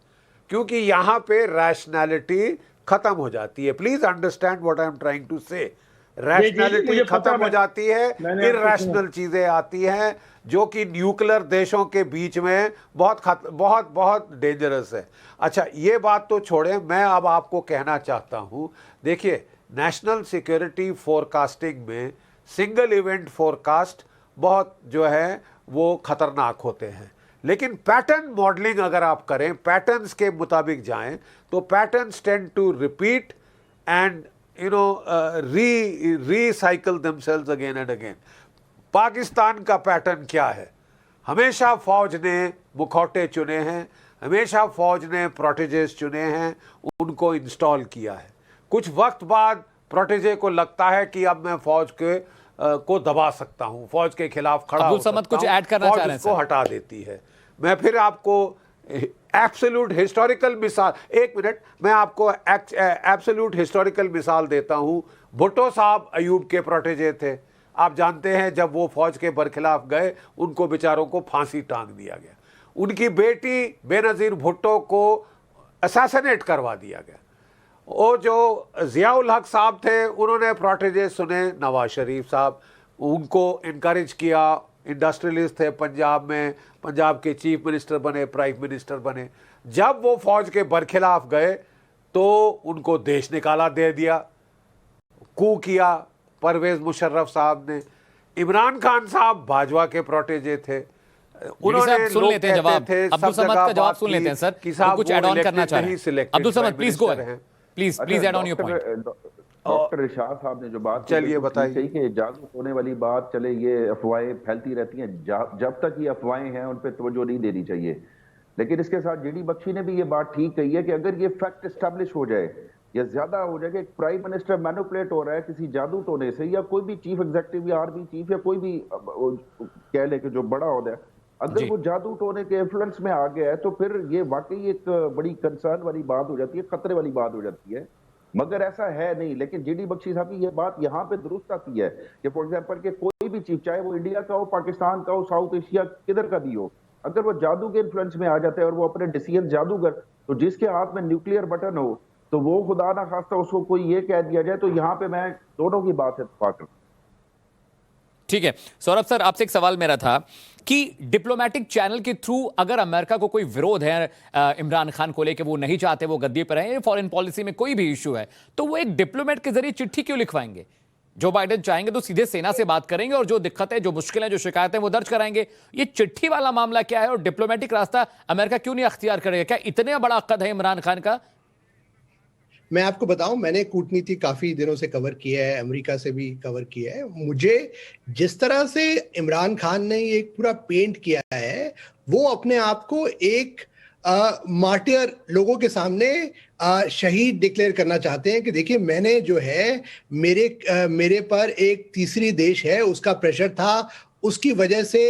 क्योंकि यहाँ पे रैशनैलिटी खत्म हो जाती है। Please understand what I am trying to say. Rationality खत्म हो जाती है, इरैशनल चीजें आती हैं जो कि न्यूक्लियर देशों के बीच में बहुत डेंजरस है। अच्छा, ये बात तो छोड़ें, मैं अब आपको कहना चाहता हूं, देखिए नेशनल सिक्योरिटी फोरकास्टिंग में सिंगल इवेंट फोरकास्ट बहुत जो है वो खतरनाक होते हैं, लेकिन पैटर्न मॉडलिंग अगर आप करें, पैटर्न्स के मुताबिक जाएं, तो patterns tend to repeat and recycle themselves again and again. Pakistan का पैटर्न क्या है? हमेशा फौज ने मुखौटे चुने हैं, हमेशा फौज ने प्रोटेजेस चुने हैं, उनको इंस्टॉल किया है। कुछ वक्त बाद प्रोटेजे को लगता है कि अब मैं फौज को दबा सकता हूं, फौज के खिलाफ खड़ा हो सकता हूं, कुछ ऐड करना चाह रहे हैं, फौज उसको हटा देती है। मैं फिर आपको एब्सोल्यूट हिस्टोरिकल मिसाल, एक मिनट, मैं आपको एब्सोल्यूट हिस्टोरिकल मिसाल देता हूं। भुट्टो साहब अयूब के प्रोटेजे थे। आप जानते हैं जब वो फौज के बरखिलाफ गए, उनको बेचारों को फांसी टांग दिया गया। उनकी बेटी बेनजीर भुट्टो को असैसिनेट करवा दिया गया। वो जो जियाउल हक साहब थे, उन्होंने प्रोटेजे सुने, नवाज शरीफ साहब उनको इनकरेज किया, इंडस्ट्रियलिस्ट थे पंजाब में, पंजाब के चीफ मिनिस्टर बने, प्राइम मिनिस्टर बने। जब वो फौज के बरखिलाफ गए तो उनको देश निकाला दे दिया, कू किया परवेज मुशर्रफ साहब ने। इमरान खान साहब भाजपा के प्रोटेजे थे, उन्होंने सुन लेते हैं जवाब, अब्दुल समद का जवाब सुन लेते हैं सर, कुछ ऐड ऑन करना चाह रहे हैं Abdul Samad, please go ahead, please add on your point. Doctor Irshad साहब ने जो बात चलिए बताइए कि जादू होने वाली बात, चले ये अफवाहें फैलती रहती हैं, जब तक ये अफवाहें हैं उन पर तवज्जो नहीं देनी चाहिए। लेकिन इसके साथ जीडी बख्शी ने भी ये बात ठीक कही है कि अगर ये फैक्ट एस्टैब्लिश हो जाए या ज्यादा हो जाए कि प्राइम मिनिस्टर मैनिपुलेट हो रहा है किसी जादू टोने से, या कोई भी चीफ एग्जीक्यूटिव या आर्मी चीफ या कोई भी कह ले कि जो बड़ा होता है, अगर वो जादू टोने के इन्फ्लुएंस में आ गया है, तो फिर ये वाकई एक बड़ी कंसर्न वाली बात हो जाती है, खतरे वाली बात हो जाती है। मगर ऐसा है नहीं। लेकिन जीडी बख्शी साहब की ये बात यहाँ पे दुरुस्त आती है कि फॉर एग्जांपल कि कोई भी चीफ, चाहे वो इंडिया का हो, पाकिस्तान का हो, साउथ एशिया किधर का भी हो, अगर वो जादू के इन्फ्लुएंस में आ जाता है और वो अपने डिसीजन जादूगर, तो जिसके हाथ में न्यूक्लियर बटन हो, तो वो खुदा ना खास्ता उसको कोई ये कह दिया जाए, तो यहाँ पे मैं दोनों की बात है इत्तेफाक। ठीक है सौरभ सर, आपसे एक सवाल मेरा था कि डिप्लोमेटिक चैनल के थ्रू अगर अमेरिका को कोई विरोध है इमरान खान को लेकर, वो नहीं चाहते वो गद्दी पर हैं, फॉरेन पॉलिसी में कोई भी इश्यू है, तो वो एक डिप्लोमेट के जरिए चिट्ठी क्यों लिखवाएंगे? जो बाइडेन चाहेंगे तो सीधे सेना से बात करेंगे और जो दिक्कतें, जो मुश्किलें, जो शिकायतें वो दर्ज कराएंगे। ये चिट्ठी वाला मामला क्या है और डिप्लोमेटिक रास्ता अमेरिका क्यों नहीं अख्तियार करेगा? क्या इतने बड़ा कद है इमरान खान का? मैं आपको बताऊं, मैंने कूटनीति काफी दिनों से कवर किया है, अमेरिका से भी कवर किया है। मुझे जिस तरह से इमरान खान ने एक पूरा पेंट किया है, वो अपने आप को एक मार्टियर लोगों के सामने शहीद डिक्लेयर करना चाहते हैं कि देखिए मैंने जो है मेरे पर एक तीसरी देश है उसका प्रेशर था, उसकी वजह से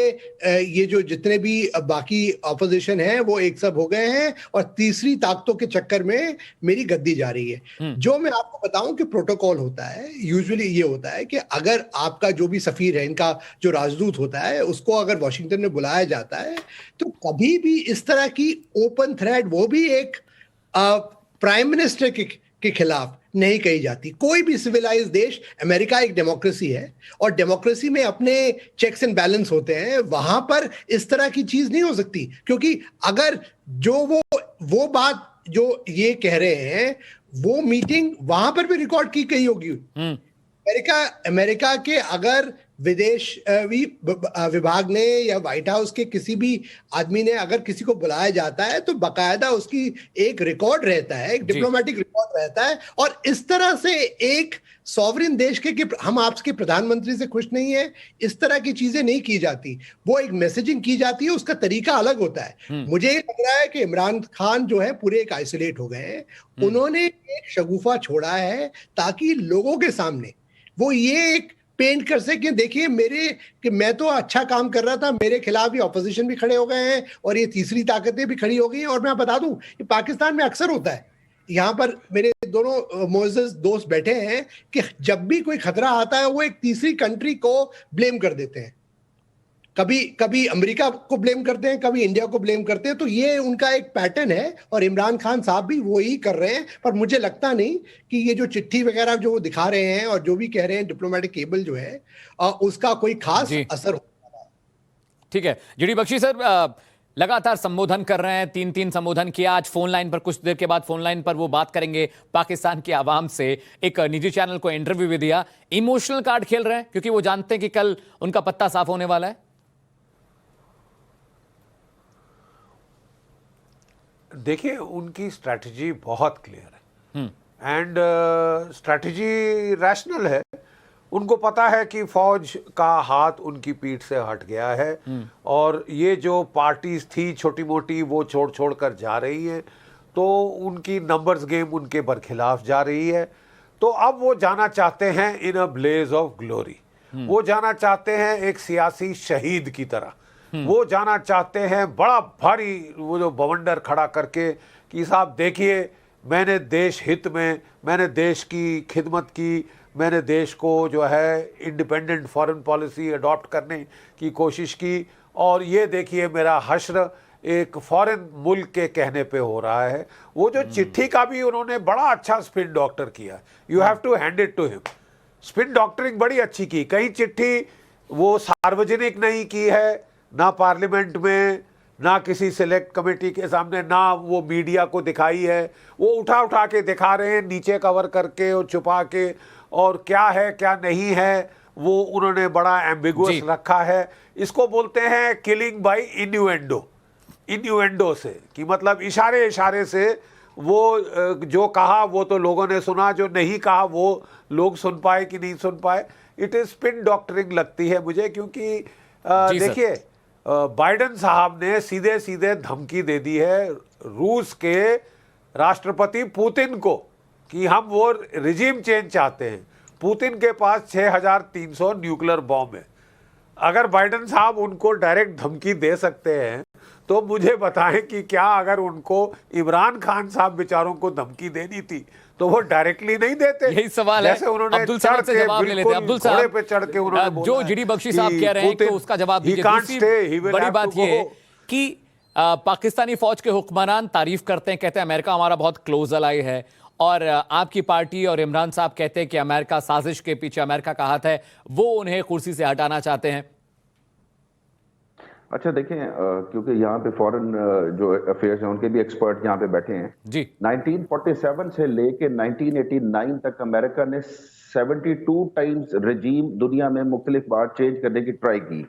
ये जो जितने भी बाकी ऑपोजिशन है वो एक सब हो गए हैं और तीसरी ताकतों के चक्कर में मेरी गद्दी जा रही है। जो मैं आपको बताऊं कि प्रोटोकॉल होता है, यूजुअली ये होता है कि अगर आपका जो भी सफीर है, इनका जो राजदूत होता है, उसको अगर वॉशिंगटन में बुलाया जाता है तो कभी भी इस तरह की ओपन थ्रेड, वो भी एक प्राइम मिनिस्टर के खिलाफ नहीं कही जाती। कोई भी सिविलाइज देश, अमेरिका एक डेमोक्रेसी है और डेमोक्रेसी में अपने चेक्स एंड बैलेंस होते हैं, वहां पर इस तरह की चीज नहीं हो सकती। क्योंकि अगर जो वो बात जो ये कह रहे हैं, वो मीटिंग वहां पर भी रिकॉर्ड की गई होगी। अमेरिका के अगर विदेश विभाग ने या व्हाइट हाउस के किसी भी आदमी ने अगर किसी को बुलाया जाता है तो बकायदा उसकी एक रिकॉर्ड रहता है, एक डिप्लोमेटिक रिकॉर्ड रहता है। और इस तरह से एक सॉवरेन देश के कि हम आपके प्रधानमंत्री से खुश नहीं है, इस तरह की चीजें नहीं की जाती। वो एक मैसेजिंग की जाती है, उसका तरीका अलग होता है। मुझे लग रहा है कि इमरान खान जो है पूरे एक आइसोलेट हो गए हैं। उन्होंने एक शगुफा छोड़ा है ताकि लोगों के सामने वो ये एक पेंट कर सके, देखिए कि मैं तो अच्छा काम कर रहा था, मेरे खिलाफ ही ऑपोजिशन भी खड़े हो गए हैं और ये तीसरी ताकतें भी खड़ी हो गई हैं। और मैं बता दूं, ये पाकिस्तान में अक्सर होता है। यहाँ पर मेरे दोनों मोअज़्ज़ज़ दोस्त बैठे हैं कि जब भी कोई खतरा आता है वो एक तीसरी कंट्री को ब्लेम कर देते हैं। कभी अमेरिका को ब्लेम करते हैं, कभी इंडिया को ब्लेम करते हैं। तो ये उनका एक पैटर्न है और इमरान खान साहब भी वही कर रहे हैं। पर मुझे लगता नहीं कि ये जो चिट्ठी वगैरह जो दिखा रहे हैं और जो भी कह रहे हैं डिप्लोमेटिक केबल जो है, उसका कोई खास असर होगा। ठीक है, जीडी बख्शी सर लगातार संबोधन कर रहे हैं, 3 संबोधन किया। आज फोन लाइन पर, कुछ देर के बाद फोन लाइन पर वो बात करेंगे पाकिस्तान की आवाम से। एक निजी चैनल को इंटरव्यू भी दिया। इमोशनल कार्ड खेल रहे हैं क्योंकि वो जानते हैं कि कल उनका पत्ता साफ होने वाला है। देखिए, उनकी स्ट्रैटेजी बहुत क्लियर है एंड स्ट्रैटेजी रैशनल है। उनको पता है कि फौज का हाथ उनकी पीठ से हट गया है और ये जो पार्टीज थी छोटी मोटी वो छोड़ कर जा रही हैं, तो उनकी नंबर्स गेम उनके बरखिलाफ जा रही है। तो अब वो जाना चाहते हैं इन अ ब्लेज ऑफ ग्लोरी। वो जाना चाहते हैं एक सियासी शहीद की तरह। वो जाना चाहते हैं बड़ा भारी वो जो बवंडर खड़ा करके कि साहब देखिए, मैंने देश हित में, मैंने देश की खिदमत की, मैंने देश को जो है इंडिपेंडेंट फॉरेन पॉलिसी अडॉप्ट करने की कोशिश की और ये देखिए मेरा हश्र एक फॉरेन मुल्क के कहने पे हो रहा है। वो जो चिट्ठी का भी उन्होंने बड़ा अच्छा स्पिन डॉक्टर किया। You have to hand it to him. Spin doctoring बड़ी अच्छी की। कहीं चिट्ठी वो सार्वजनिक नहीं की है, ना पार्लियामेंट में, ना किसी सिलेक्ट कमेटी के सामने, ना वो मीडिया को दिखाई है। वो उठा के दिखा रहे हैं, नीचे कवर करके और छुपा के, और क्या है क्या नहीं है वो उन्होंने बड़ा एम्बिगुअस रखा है। इसको बोलते हैं किलिंग बाय इन्यूएंडो। इन्यूएंडो से कि मतलब इशारे से वो जो कहा वो तो लोगों ने सुना, जो नहीं कहा वो लोग सुन पाए कि नहीं सुन पाए। इट इज स्पिन डॉक्टरिंग लगती है मुझे, क्योंकि देखिए बाइडेन साहब ने सीधे धमकी दे दी है रूस के राष्ट्रपति पुतिन को कि हम वो रिजीम चेंज चाहते हैं। पुतिन के पास 6300 न्यूक्लियर बॉम्ब है। अगर बाइडेन साहब उनको डायरेक्ट धमकी दे सकते हैं तो मुझे बताएं कि क्या अगर उनको इमरान खान साहब बेचारों को धमकी देनी थी तो वो डायरेक्टली नहीं देते। यही सवाल है, अब्दुल साहब से जवाब ले लेते हैं। अब्दुल साहब पे चढ़ के उन्होंने जो जीडी बख्शी साहब कह रहे हैं तो उसका जवाब दीजिए। बड़ी बात यह है कि पाकिस्तानी फौज के हुक्मरान तारीफ करते हैं, कहते हैं अमेरिका हमारा बहुत क्लोज अलाई है, और आपकी पार्टी और इमरान साहब कहते हैं कि अमेरिका साजिश के पीछे अमेरिका का हाथ है, वो उन्हें कुर्सी से हटाना चाहते हैं। अच्छा देखें, क्योंकि यहाँ पे फॉरेन जो अफेयर्स हैं उनके भी एक्सपर्ट यहाँ पे बैठे हैं जी। 1947 से लेके 1989 तक अमेरिका ने 72 टाइम्स रजीम दुनिया में मुख्तलिफ बार चेंज करने की ट्राई की,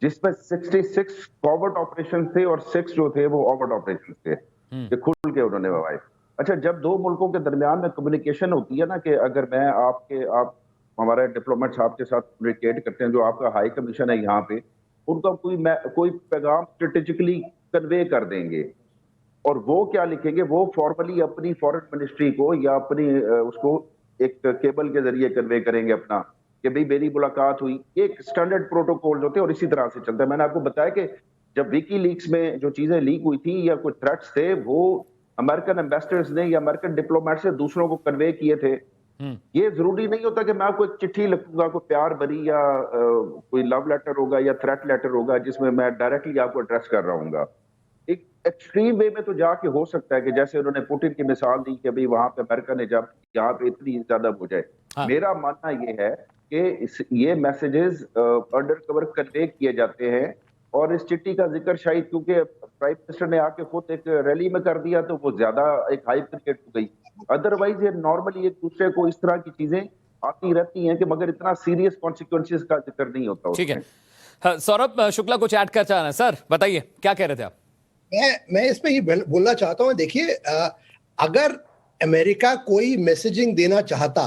जिसमें 66 कॉवर्ट ऑपरेशन थे और 6 जो थे वो ओवर्ट ऑपरेशन थे, ये खुल के उन्होंने वाइफ। अच्छा, जब दो मुल्कों के दरमियान में कम्युनिकेशन होती है ना, कि अगर मैं आप हमारे डिप्लोमेट साहब के साथ कम्युनिकेट करते हैं, जो आपका हाई कमीशन है यहाँ पे, उनका कोई पैगाम स्ट्रेटेजिकली कन्वे कर देंगे और वो क्या लिखेंगे, वो फॉर्मली अपनी फॉरेन मिनिस्ट्री को या अपनी उसको एक केबल के जरिए कन्वे करेंगे अपना कि भाई मेरी मुलाकात हुई, ये एक स्टैंडर्ड प्रोटोकॉल होते हैं और इसी तरह से चलता है। मैंने आपको बताया कि जब विकीलीक्स में जो चीजें लीक हुई थी या कोई थ्रेट्स थे, वो अमेरिकन एम्बेसडर्स ने या अमेरिकन डिप्लोमेट से दूसरों को कन्वे किए थे। ये जरूरी नहीं होता कि मैं आपको एक चिट्ठी लिखूंगा, कोई प्यार भरी या कोई लव लेटर होगा या थ्रेट लेटर होगा जिसमें मैं डायरेक्टली आपको एड्रेस कर रहा हूँ। एक एक्सट्रीम वे में तो जाके हो सकता है कि जैसे उन्होंने पुतिन की मिसाल दी कि भाई वहां पे अमेरिका ने जब यहाँ पे इतनी ज्यादा हो जाए। मेरा मानना ये है कि ये मैसेजेस अंडर कवर कन्वे किए जाते हैं और इस चिट्ठी का जिक्र शायद क्योंकि प्राइम मिनिस्टर ने आके खुद एक रैली में कर दिया तो वो ज्यादा एक हाइप क्रिएट हो गई। अदरवाइज ये नॉर्मली एक दूसरे को इस तरह की चीजें आती रहती हैं कि मगर इतना सीरियस कॉन्सिक्वेंसेस का जिक्र नहीं होता। ठीक है, हाँ, सौरभ शुक्ला कुछ ऐड कर चाह रहे हैं सर, बताइए क्या कह रहे थे आप? मैं इसमें ये बोलना चाहता हूं, देखिए अगर अमेरिका कोई मैसेजिंग देना चाहता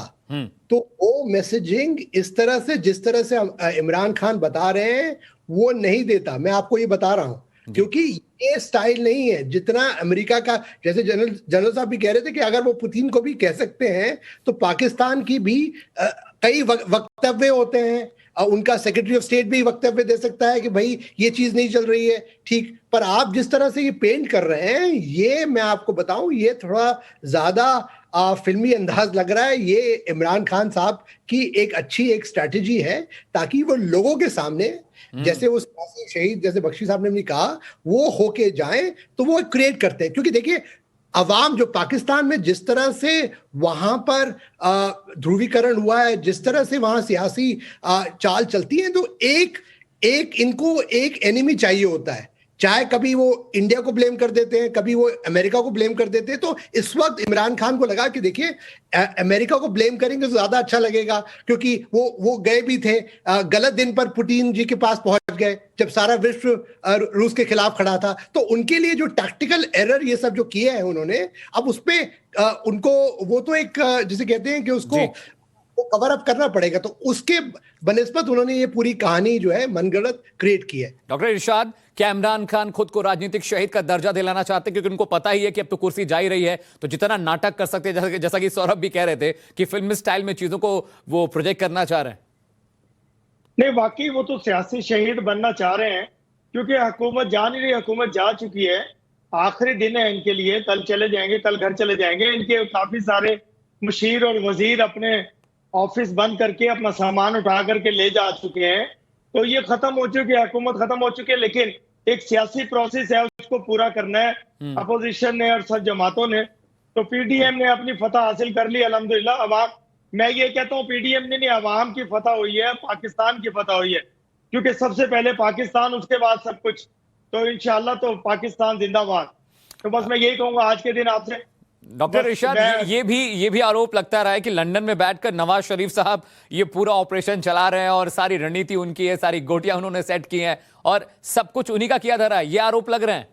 तो वो मैसेजिंग इस तरह से जिस तरह से इमरान खान बता रहे हैं वो नहीं देता। मैं आपको ये बता रहा हूं क्योंकि ये स्टाइल नहीं है जितना अमेरिका का। जैसे जनरल साहब भी कह रहे थे कि अगर वो पुतिन को भी कह सकते हैं तो पाकिस्तान की भी कई वक्तव्य होते हैं। उनका सेक्रेटरी ऑफ स्टेट भी वक्तव्य दे सकता है कि भाई ये चीज नहीं चल रही है, ठीक। पर आप जिस तरह से ये पेंट कर रहे हैं, ये मैं आपको बताऊं, ये थोड़ा ज्यादा फिल्मी अंदाज लग रहा है। ये इमरान खान साहब की एक अच्छी एक स्ट्रैटेजी है ताकि वो लोगों के सामने जैसे वो शहीद जैसे बख्शी साहब ने भी कहा वो होके जाएं तो वो क्रिएट करते हैं। क्योंकि देखिए अवाम जो पाकिस्तान में जिस तरह से वहां पर ध्रुवीकरण हुआ है, जिस तरह से वहां सियासी चाल चलती है, तो एक इनको एक एनिमी चाहिए होता है। चाहे कभी वो इंडिया को ब्लेम कर देते हैं, कभी वो अमेरिका को ब्लेम कर देते हैं। तो इस वक्त इमरान खान को लगा कि देखिए अमेरिका को ब्लेम करेंगे तो ज्यादा अच्छा लगेगा क्योंकि वो गए भी थे गलत दिन पर पुतिन जी के पास पहुंच गए जब सारा विश्व रूस के खिलाफ खड़ा था। तो उनके लिए जो टैक्टिकल एरर ये सब जो किए हैं उन्होंने, अब उसपे उनको वो तो एक जिसे कहते हैं कि उसको वो कवर अप करना पड़ेगा। तो उसके बनिस्बत उन्होंने ये पूरी कहानी जो है मनगढ़ंत क्रिएट की है। डॉक्टर इरशाद, क्या इमरान खान खुद को राजनीतिक शहीद का दर्जा दिलाना चाहते हैं क्योंकि उनको पता ही है कि अब तो कुर्सी जा ही रही है, तो जितना नाटक कर सकते हैं, जैसा कि सौरभ भी कह रहे थे कि फिल्म स्टाइल में चीजों को वो प्रोजेक्ट करना चाह रहे हैं? नहीं, वाकई वो तो सियासी शहीद बनना चाह रहे हैं क्योंकि हुकूमत जा नहीं रही, हुकूमत जा चुकी है। आखिरी दिन है इनके लिए, कल चले जाएंगे, कल घर चले जाएंगे। इनके काफी सारे मुशीर और वजीर अपने ऑफिस बंद करके अपना सामान उठा करके ले जा चुके हैं। तो ये खत्म हो चुकी है, हुकूमत खत्म हो चुकी है। लेकिन एक सियासी प्रोसेस है, उसको पूरा करना है अपोजिशन ने और सब जमातों ने। तो पीडीएम ने अपनी फतह हासिल कर ली अल्हम्दुलिल्लाह। अवाम, मैं ये कहता हूँ पीडीएम ने नहीं, अवाम की फतह हुई है, पाकिस्तान की फतह हुई है। क्योंकि सबसे पहले पाकिस्तान, उसके बाद सब कुछ। तो इंशाल्लाह तो पाकिस्तान जिंदाबाद। तो बस मैं यही कहूंगा आज के दिन आपसे। डॉक्टर इरशाद, ये भी आरोप लगता रहा है कि लंदन में बैठकर नवाज शरीफ साहब ये पूरा ऑपरेशन चला रहे हैं और सारी रणनीति उनकी है, सारी गोटियां उन्होंने सेट की हैं और सब कुछ उन्हीं का किया धरा है, ये आरोप लग रहे हैं।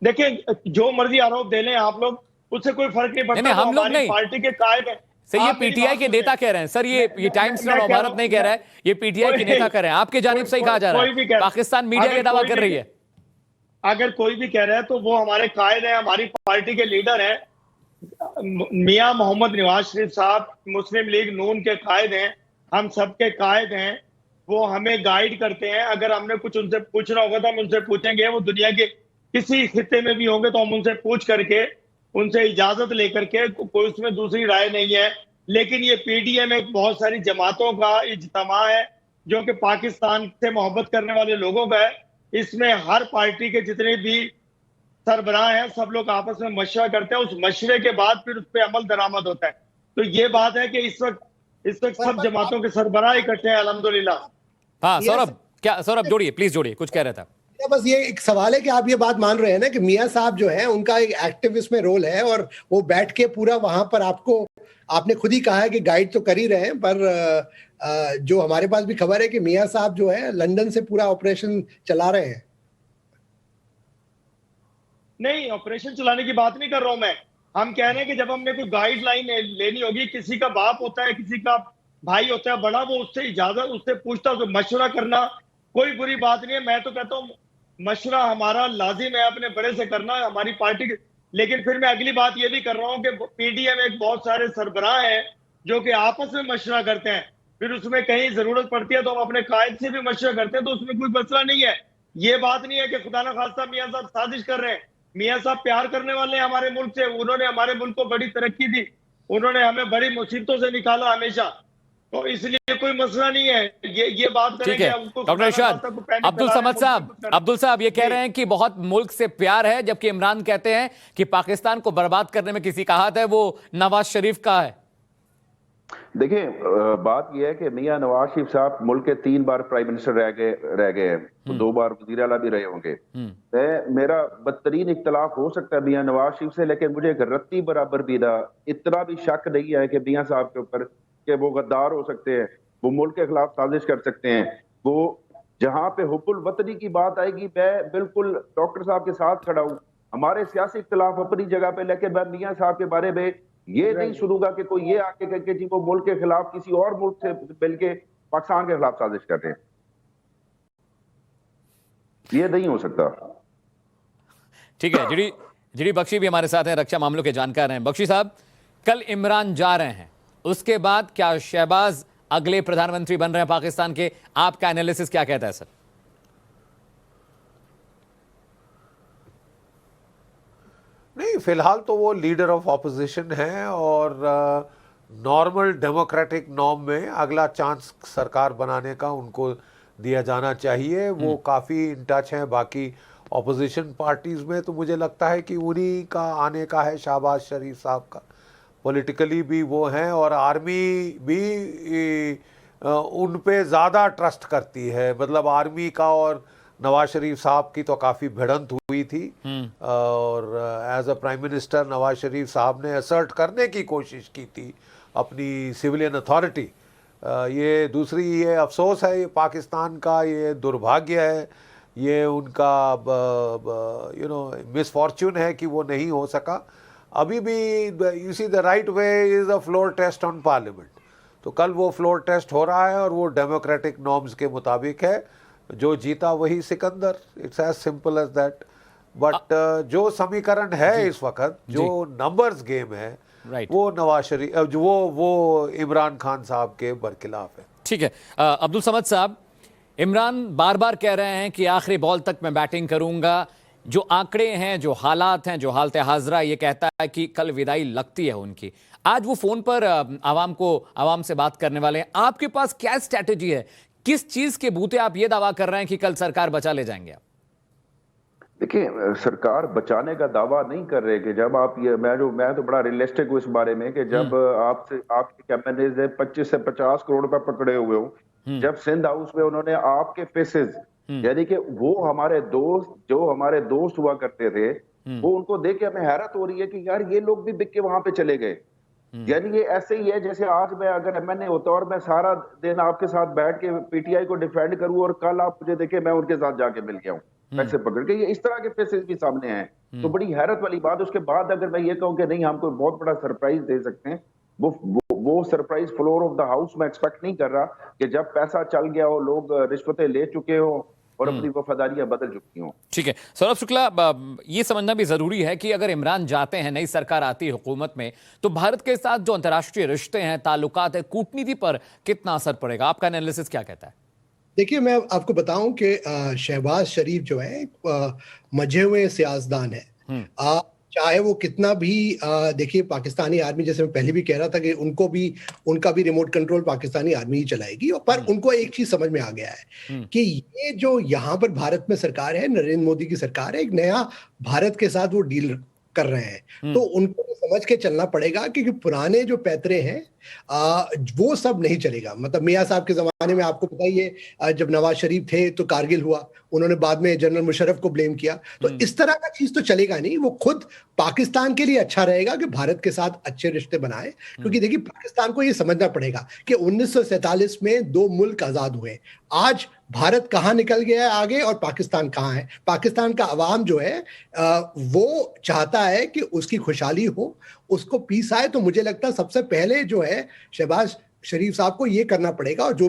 देखिए, जो मर्जी आरोप दे लें आप लोग, उससे कोई फर्क नहीं पड़ता। हम लोग नहीं, पार्टी के कायद हैं सर। ये पीटीआई के नेता कह रहे हैं सर, ये टाइम्स नॉट भारत नहीं कह रहा है, ये पीटीआई के नेता कह रहे हैं। आपके जानिब से ही कहा जा रहा है, पाकिस्तान मीडिया ये दावा कर रही है। अगर कोई भी कह रहा है तो वो हमारे कायद हैं, हमारी पार्टी के लीडर हैं। मियां मोहम्मद नवाज शरीफ साहब मुस्लिम लीग नून के कायद हैं, हम सबके कायद हैं। वो हमें गाइड करते हैं। अगर हमने कुछ उनसे पूछना होगा तो हम उनसे पूछेंगे। वो दुनिया के किसी खित्ते में भी होंगे तो हम उनसे पूछ करके, उनसे इजाजत लेकर के, कोई उसमें दूसरी राय नहीं है। लेकिन ये पीडीएम एक बहुत सारी जमातों का इज्तिमा है जो कि पाकिस्तान से मोहब्बत करने वाले लोगों का है। इसमें हर पार्टी के जितने भी सरबराह हैं सब लोग आपस में मशवरा करते हैं। उस मशवरे के बाद फिर उस पर अमल दरामद होता है। तो ये बात है कि इस वक्त सब जमातों के सरबराह इकट्ठे हैं अल्हम्दुलिल्लाह। हाँ सौरभ, क्या सौरभ जोड़िए, प्लीज जोड़िए, कुछ कह रहा था। बस ये एक सवाल है कि आप ये बात मान रहे हैं ना कि मियां साहब जो है उनका एक एक्टिव इसमें रोल है और वो बैठ के पूरा वहां पर आपने खुद ही कहा है कि गाइड तो कर ही रहे हैं, पर जो हमारे पास भी खबर है कि मियां साहब जो है लंदन से पूरा ऑपरेशन चला रहे हैं। नहीं, ऑपरेशन चलाने की बात नहीं कर रहा हूं मैं। हम कह रहे हैं कि जब हमने कोई गाइडलाइन लेनी होगी, किसी का बाप होता है, किसी का भाई होता है बड़ा, वो उससे इजाजत, उससे पूछता है, मशवरा करना कोई बुरी बात नहीं है। मैं तो कहता हूँ मशवरा हमारा लाजिम है अपने बड़े से करना, हमारी पार्टी के। लेकिन फिर मैं अगली बात ये भी कर रहा हूँ कि पीडीएम एक बहुत सारे सरबराह हैं जो कि आपस में मशवरा करते हैं, फिर उसमें कहीं जरूरत पड़ती है तो हम अपने कायद से भी मशवरा करते हैं, तो उसमें कोई मसला नहीं है। ये बात नहीं है कि खुदा न खास्ता मियां साहब साजिश कर रहे हैं। मियां साहब प्यार करने वाले हैं हमारे मुल्क से, उन्होंने हमारे मुल्क को बड़ी तरक्की दी, उन्होंने हमें बड़ी मुसीबतों से निकाला हमेशा, तो इसलिए कोई मसला नहीं है। ये बात ठीक करेंगे है उनको डॉक्टर इरशाद, अब्दुल साहब ये कह रहे हैं कि बहुत मुल्क से प्यार है, जबकि इमरान कहते हैं कि पाकिस्तान को बर्बाद करने में किसी का हाथ है, वो नवाज शरीफ का है। देखिए, बात यह है कि मियां नवाज शरीफ साहब मुल्क के 3 बार प्राइम मिनिस्टर रह गए हैं, तो 2 बार वजीर आला भी रहे होंगे। मेरा बदतरीन इख्तलाफ हो सकता है मियां नवाज शरीफ से, लेकिन मुझे एक रत्ती बराबर भी इतना भी शक नहीं है कि मियां साहब के ऊपर कि वो गद्दार हो सकते हैं, वो मुल्क के खिलाफ साजिश कर सकते हैं। वो जहां पे हुब्बुल वतनी की बात आएगी, मैं बिल्कुल डॉक्टर साहब के साथ खड़ा हूँ। हमारे सियासी इख्तलाफ अपनी जगह पे, लेकिन मैं मियां साहब के बारे में ये नहीं सुनूंगा कि कोई ये आके कह के जी वो मुल्क के खिलाफ किसी और मुल्क से मिलके पाकिस्तान के खिलाफ साजिश कर रहे हैं। ये नहीं हो सकता। ठीक है, जीडी बख्शी भी हमारे साथ हैं, रक्षा मामलों के जानकार हैं। बख्शी साहब, कल इमरान जा रहे हैं, उसके बाद क्या शहबाज अगले प्रधानमंत्री बन रहे हैं पाकिस्तान के? आपका एनालिसिस क्या कहता है सर? नहीं, फिलहाल तो वो लीडर ऑफ ऑपोजिशन है और नॉर्मल डेमोक्रेटिक नॉर्म में अगला चांस सरकार बनाने का उनको दिया जाना चाहिए। वो काफ़ी इन टच हैं बाकी ऑपोजिशन पार्टीज़ में, तो मुझे लगता है कि उन्हीं का आने का है, शहबाज शरीफ साहब का। पॉलिटिकली भी वो हैं और आर्मी भी उन पे ज़्यादा ट्रस्ट करती है। मतलब आर्मी का और नवाज शरीफ साहब की तो काफ़ी भिड़ंत हुई थी और as a prime minister Nawaz Sharif साहब ने असर्ट करने की कोशिश की थी अपनी सिविलियन अथॉरिटी। ये दूसरी, ये अफसोस है, ये पाकिस्तान का ये दुर्भाग्य है, ये उनका मिसफॉर्च्यून है कि वो नहीं हो सका। अभी भी you see the right way is a floor test on parliament, तो कल वो फ्लोर टेस्ट हो रहा है और वो डेमोक्रेटिक नॉर्म्स के मुताबिक है। जो जीता वही Sikandar, it's as simple as that. But जो समीकरण है इस वक्त, जो नंबर्स गेम है, वो नवाज शरीफ वो इमरान खान साहब के बरखिलाफ है। ठीक है, अब्दुल समद साहब, इमरान बार बार कह रहे हैं कि आखिरी बॉल तक मैं बैटिंग करूंगा। जो आंकड़े हैं, जो हालात हैं, जो हालत हाजरा, ये कहता है कि कल विदाई लगती है उनकी। आज वो फोन पर आवाम से बात करने वाले हैं। आपके पास क्या स्ट्रैटेजी है? किस चीज के बूते आप ये दावा कर रहे हैं कि कल सरकार बचा ले जाएंगे आप? देखिए, सरकार बचाने का दावा नहीं कर रहे कि जब आप ये मैं तो बड़ा रियलिस्टिक हूँ इस बारे में कि जब आपके कैबिनेट ने 25 से 50 करोड़ रुपए पकड़े हुए हो, जब सिंध हाउस में उन्होंने आपके फेसेस, यानी कि वो हमारे दोस्त हुआ करते थे, वो उनको देख के हमें हैरत हो रही है कि यार ये लोग भी बिक के वहां पे चले गए। यानी ये ऐसे ही है जैसे आज मैं अगर एमएनए होता और मैं सारा दिन आपके साथ बैठ के पीटीआई को डिफेंड करूं और कल आप मुझे देखे मैं उनके साथ जाके मिल गया हूं पैसे पकड़ के। ये इस तरह के फेसेस भी सामने हैं, तो बड़ी हैरत वाली बात। उसके बाद अगर मैं ये कहूं कि नहीं, हमको बहुत बड़ा सरप्राइज दे सकते हैं, वो surprise floor of the house में एक्सपेक्ट नहीं कर रहा कि जब पैसा चल गया हो, लोग रिश्वतें ले चुके हो और अपनी वफादारियां बदल चुकी हों। ठीक है, सौरभ शुक्ला, ये समझना भी जरूरी है कि अगर इमरान जाते हैं, नई सरकार आती है हुकूमत में, तो भारत के साथ जो अंतर्राष्ट्रीय रिश्ते हैं, ताल्लुकात है, कूटनीति पर कितना असर पड़ेगा? आपका एनालिसिस क्या कहता है? देखिए, मैं आपको बताऊं कि शहबाज शरीफ जो है मजे हुए सियासतदान है। चाहे वो कितना भी देखिए, पाकिस्तानी आर्मी, जैसे मैं पहले भी कह रहा था कि उनका भी रिमोट कंट्रोल पाकिस्तानी आर्मी ही चलाएगी, पर उनको एक चीज समझ में आ गया है कि ये जो यहाँ पर भारत में सरकार है, नरेंद्र मोदी की सरकार है, एक नया भारत के साथ वो डील कर रहे हैं। तो उनको समझ के चलना पड़ेगा कि पुराने जो पैतरे हैं वो सब नहीं चलेगा। मतलब मियां साहब के जमाने में आपको पता ही है, जब नवाज शरीफ थे तो कारगिल हुआ, उन्होंने बाद में जनरल मुशर्रफ को ब्लेम किया। तो इस तरह का चीज तो चलेगा नहीं। वो खुद पाकिस्तान के लिए अच्छा रहेगा कि भारत के साथ अच्छे रिश्ते बनाए, क्योंकि देखिए, पाकिस्तान को ये समझना पड़ेगा कि 1947 में 2 मुल्क आजाद हुए। आज भारत कहाँ निकल गया है आगे और पाकिस्तान कहाँ है। पाकिस्तान का अवाम जो है वो चाहता है कि उसकी खुशहाली हो, उसको पीस आए। तो मुझे लगता है सबसे पहले जो है शहबाज शरीफ साहब को ये करना पड़ेगा, और जो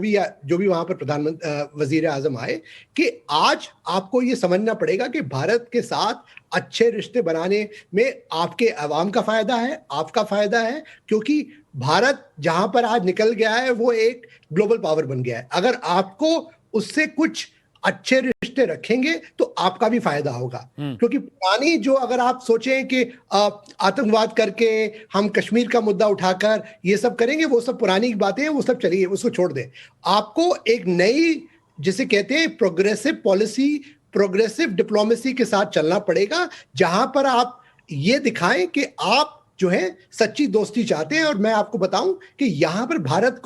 भी वहां पर प्रधानमंत्री वजीर आजम आए, कि आज आपको ये समझना पड़ेगा कि भारत के साथ अच्छे रिश्ते बनाने में आपके अवाम का फायदा है, आपका फायदा है, क्योंकि भारत जहां पर आज निकल गया है वो एक ग्लोबल पावर बन गया है। अगर आपको उससे कुछ अच्छे रिश्ते रखेंगे तो आपका भी फायदा होगा, क्योंकि पुरानी जो, अगर आप सोचें कि आतंकवाद करके हम कश्मीर का मुद्दा उठाकर ये सब करेंगे, वो सब पुरानी बातें हैं, वो सब चलिए, उसको छोड़ दें। आपको एक नई, जिसे कहते हैं प्रोग्रेसिव पॉलिसी, प्रोग्रेसिव डिप्लोमेसी के साथ चलना पड़ेगा, जहां पर आप ये दिखाएं कि आप जो है सच्ची दोस्ती चाहते हैं। और मैं आपको बताऊं कि यहां पर भारत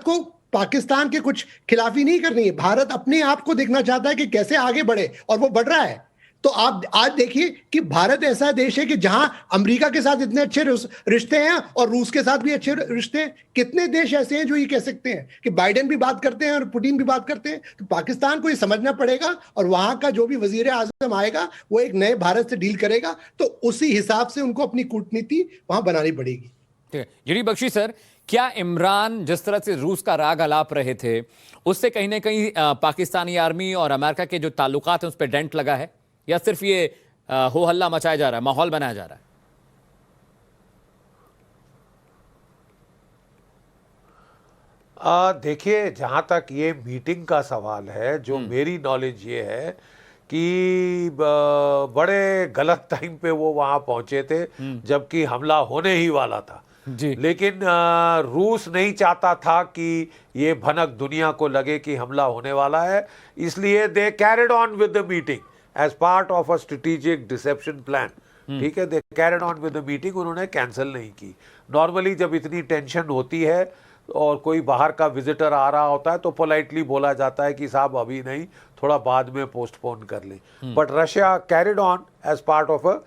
को पाकिस्तान के कुछ खिलाफी नहीं करनी है। भारत अपने आप को देखना चाहता है कि कैसे आगे बढ़े, और वो बढ़ रहा है। तो आप आज देखिए कि भारत ऐसा देश है कि जहां अमेरिका के साथ इतने अच्छे रिश्ते हैं और रूस के साथ भी अच्छे रिश्ते हैं। कितने देश ऐसे हैं जो ये कह सकते हैं कि बाइडेन भी बात करते हैं और पुतिन भी बात करते हैं। तो पाकिस्तान को ये समझना पड़ेगा, और वहां का जो भी वजीर आजम आएगा वो एक नए भारत से डील करेगा, तो उसी हिसाब से उनको अपनी कूटनीति वहां बनानी पड़ेगी। जीडी बख्शी सर, क्या इमरान जिस तरह से रूस का राग अलाप रहे थे, उससे कहीं ना कहीं पाकिस्तानी आर्मी और अमेरिका के जो ताल्लुकात हैं उस पर डेंट लगा है, या सिर्फ ये हो हल्ला मचाया जा रहा है, माहौल बनाया जा रहा है? देखिए, जहां तक ये मीटिंग का सवाल है, जो मेरी नॉलेज ये है कि बड़े गलत टाइम पे वो वहां पहुंचे थे, जबकि हमला होने ही वाला था जी। लेकिन रूस नहीं चाहता था कि ये भनक दुनिया को लगे कि हमला होने वाला है, इसलिए they carried on with the meeting as part of a strategic deception plan. ठीक है, they carried on with the meeting, उन्होंने कैंसिल नहीं की। नॉर्मली जब इतनी टेंशन होती है और कोई बाहर का विजिटर आ रहा होता है तो पोलाइटली बोला जाता है कि साहब अभी नहीं, थोड़ा बाद में पोस्टपोन कर लें। But Russia carried on as part of a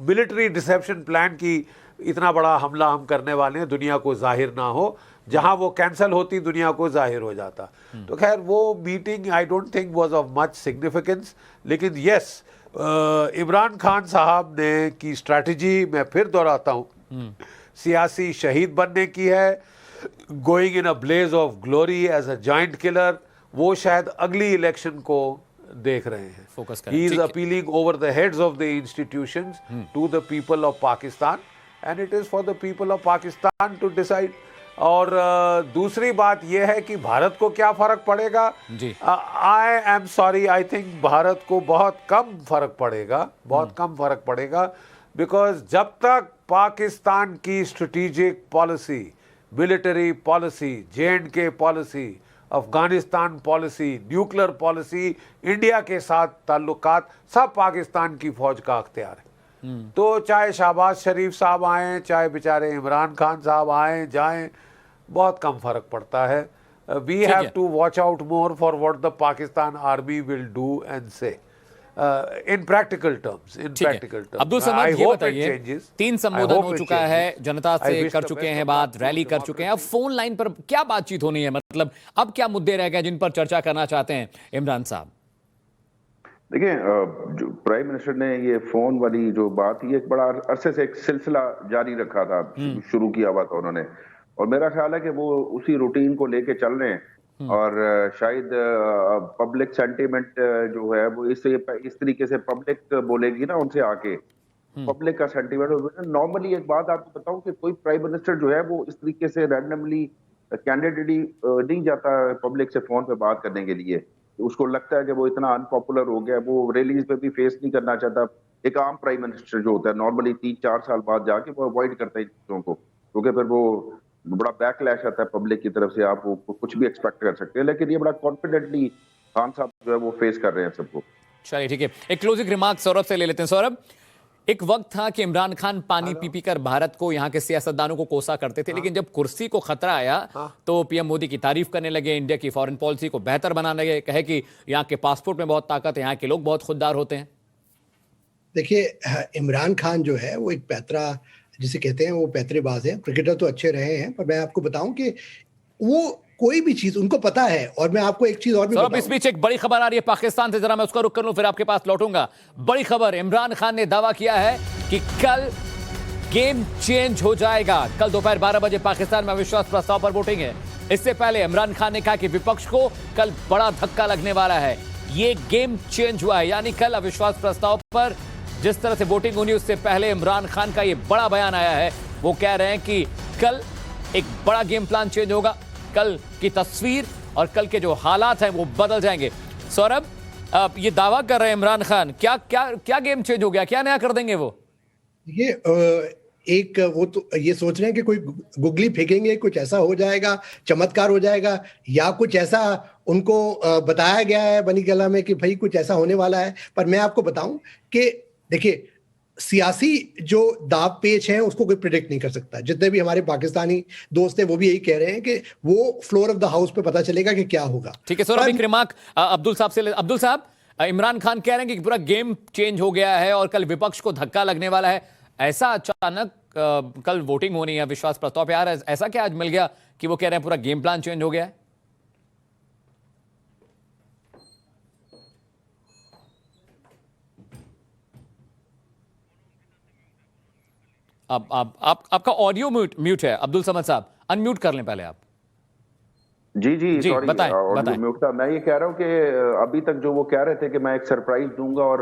military deception plan की इतना बड़ा हमला हम करने वाले हैं, दुनिया को जाहिर ना हो। जहां वो कैंसिल होती दुनिया को जाहिर हो जाता। तो खैर वो meeting I don't think was of much significance. लेकिन यस, इमरान खान साहब ने की स्ट्रैटेजी, मैं फिर दोहराता हूं, सियासी शहीद बनने की है, going in a blaze of glory as a joint killer, वो शायद अगली इलेक्शन को देख रहे हैं। फोकस करें। He is appealing over the heads of the institutions to the people of Pakistan, and it is for the people of Pakistan to decide. और दूसरी बात यह है कि भारत को क्या फर्क पड़ेगा जी। I am sorry, I think Bharat को बहुत कम फर्क पड़ेगा, बहुत कम फर्क पड़ेगा, बिकॉज जब तक पाकिस्तान की strategic policy, military policy, J&K policy, Afghanistan policy, nuclear policy, India के साथ ताल्लुकात, सब पाकिस्तान की फौज का अख्तियार है। तो चाहे शहबाज शरीफ साहब आए, चाहे बेचारे इमरान खान साहब आए जाएं, बहुत कम फर्क पड़ता है। We have to watch out more for what the Pakistan army will do and say in practical terms. Abdul Samad, ये बताइए, 3 संबोधन हो चुका है, जनता से कर चुके हैं बात, रैली कर चुके हैं, अब फोन लाइन पर क्या बातचीत होनी है? मतलब अब क्या मुद्दे रह गए जिन पर चर्चा करना चाहते हैं इमरान साहब? देखिए, जो प्राइम मिनिस्टर ने ये फोन वाली जो बात, ये एक बड़ा अरसे से एक सिलसिला जारी रखा था, शुरू किया हुआ था उन्होंने, और मेरा ख्याल है कि वो उसी रूटीन को लेके चल रहे हैं। और शायद पब्लिक सेंटीमेंट जो है वो इस तरीके से पब्लिक बोलेगी ना उनसे आके, पब्लिक का सेंटीमेंट। नॉर्मली एक बात आपको बताऊं कि कोई प्राइम मिनिस्टर जो है वो इस तरीके से रैंडमली कैंडिडेटली नहीं जाता पब्लिक से फोन पे बात करने के लिए। उसको लगता है कि वो इतना अनपॉपुलर हो गया, वो रैलीज पे भी फेस नहीं करना चाहता। एक आम प्राइम मिनिस्टर जो होता है नॉर्मली 3-4 साल बाद जाके वो अवॉइड करता है चीजों को, क्योंकि फिर वो बड़ा बैकलैश आता है पब्लिक की तरफ से, आप वो कुछ भी एक्सपेक्ट कर सकते हैं। लेकिन ये बड़ा कॉन्फिडेंटली खान साहब जो है वो फेस कर रहे हैं सबको। चलिए ठीक है, एक क्लोजिंग रिमार्क सौरभ से ले लेते हैं। सौरभ, एक वक्त था कि इमरान खान पानी पी पी कर भारत को, यहाँ के सियासतदानों को कोसा करते थे, लेकिन जब कुर्सी को खतरा आया तो पीएम मोदी की तारीफ करने लगे, इंडिया की फॉरेन पॉलिसी को बेहतर बनाने लगे, कहे कि यहाँ के पासपोर्ट में बहुत ताकत है, यहाँ के लोग बहुत खुददार होते हैं। देखिए, इमरान खान जो है वो एक पैतरा, जिसे कहते हैं, वो पैतरेबाज है। क्रिकेटर तो अच्छे रहे हैं, पर मैं आपको बताऊं कि वो कोई भी चीज उनको पता है। और मैं आपको एक चीज और भी बताऊं, इस बीच एक बड़ी खबर आ रही है पाकिस्तान से, जरा मैं उसका रुख कर लूं, फिर आपके पास लौटूंगा। बड़ी खबर, इमरान खान ने दावा किया है कि कल गेम चेंज हो जाएगा। कल दोपहर 12 बजे पाकिस्तान में अविश्वास प्रस्ताव पर वोटिंग है। इससे पहले इमरान खान ने कहा कि विपक्ष को कल बड़ा धक्का लगने वाला है। ये गेम चेंज हुआ है, यानी कल अविश्वास प्रस्ताव पर जिस तरह से वोटिंग होनी उससे पहले इमरान खान का ये बड़ा बयान आया है। वो कह रहे हैं कि कल एक बड़ा गेम प्लान चेंज होगा, कल की तस्वीर और कल के जो हालात हैं वो बदल जाएंगे। सौरभ, ये दावा कर रहे हैं इमरान खान, क्या क्या क्या गेम चेंज हो गया, क्या नया कर देंगे वो? ये एक वो तो ये सोच रहे हैं कि कोई गुगली फेंकेंगे, कुछ ऐसा हो जाएगा, चमत्कार हो जाएगा, या कुछ ऐसा उनको बताया गया है बनी गला में कि भाई कुछ ऐसा होने वाला है। पर मैं आपको बताऊं कि देखिए, सियासी जो दाव पेच हैं उसको कोई प्रिडिक्ट नहीं कर सकता। जितने भी हमारे पाकिस्तानी दोस्त हैं वो भी यही कह रहे हैं कि वो फ्लोर ऑफ द हाउस पे पता चलेगा कि क्या होगा। ठीक है सौरभ, एक रिमार्क अब्दुल साहब से। अब्दुल साहब, इमरान खान कह रहे हैं कि पूरा गेम चेंज हो गया है और कल विपक्ष को धक्का लगने वाला है। ऐसा अचानक कल वोटिंग होनी है विश्वास प्रस्ताव पे, यार ऐसा क्या आज मिल गया कि वो कह रहे हैं पूरा गेम प्लान चेंज हो गया है? अब आपका ऑडियो म्यूट है अब्दुल समद साहब, अनम्यूट कर लें पहले आप। जी सॉरी, बताएं। म्यूट था। मैं ये कह रहा हूँ कि अभी तक जो वो कह रहे थे कि मैं एक सरप्राइज दूंगा, और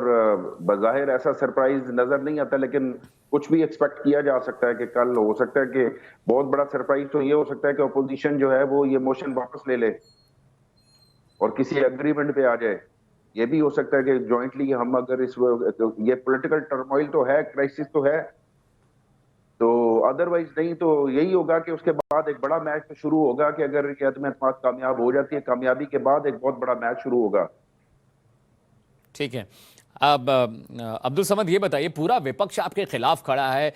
बज़ाहिर ऐसा सरप्राइज नजर नहीं आता, लेकिन कुछ भी एक्सपेक्ट किया जा सकता है कि कल हो सकता है कि बहुत बड़ा सरप्राइज तो ये हो सकता है कि अपोजिशन जो है वो ये मोशन वापस ले ले और किसी एग्रीमेंट पे आ जाए। ये भी हो सकता है कि ज्वाइंटली हम अगर ये पॉलिटिकल टर्मोइल तो है, क्राइसिस तो है, तो अदरवाइज नहीं तो यही होगा कि उसके बाद एक बड़ा मैच तो शुरू होगा कि अगर एतमाद कामयाब हो जाती है, कामयाबी के बाद एक बहुत बड़ा मैच शुरू होगा। ठीक है, अब अब्दुल समद ये बताइए, पूरा विपक्ष आपके खिलाफ खड़ा है,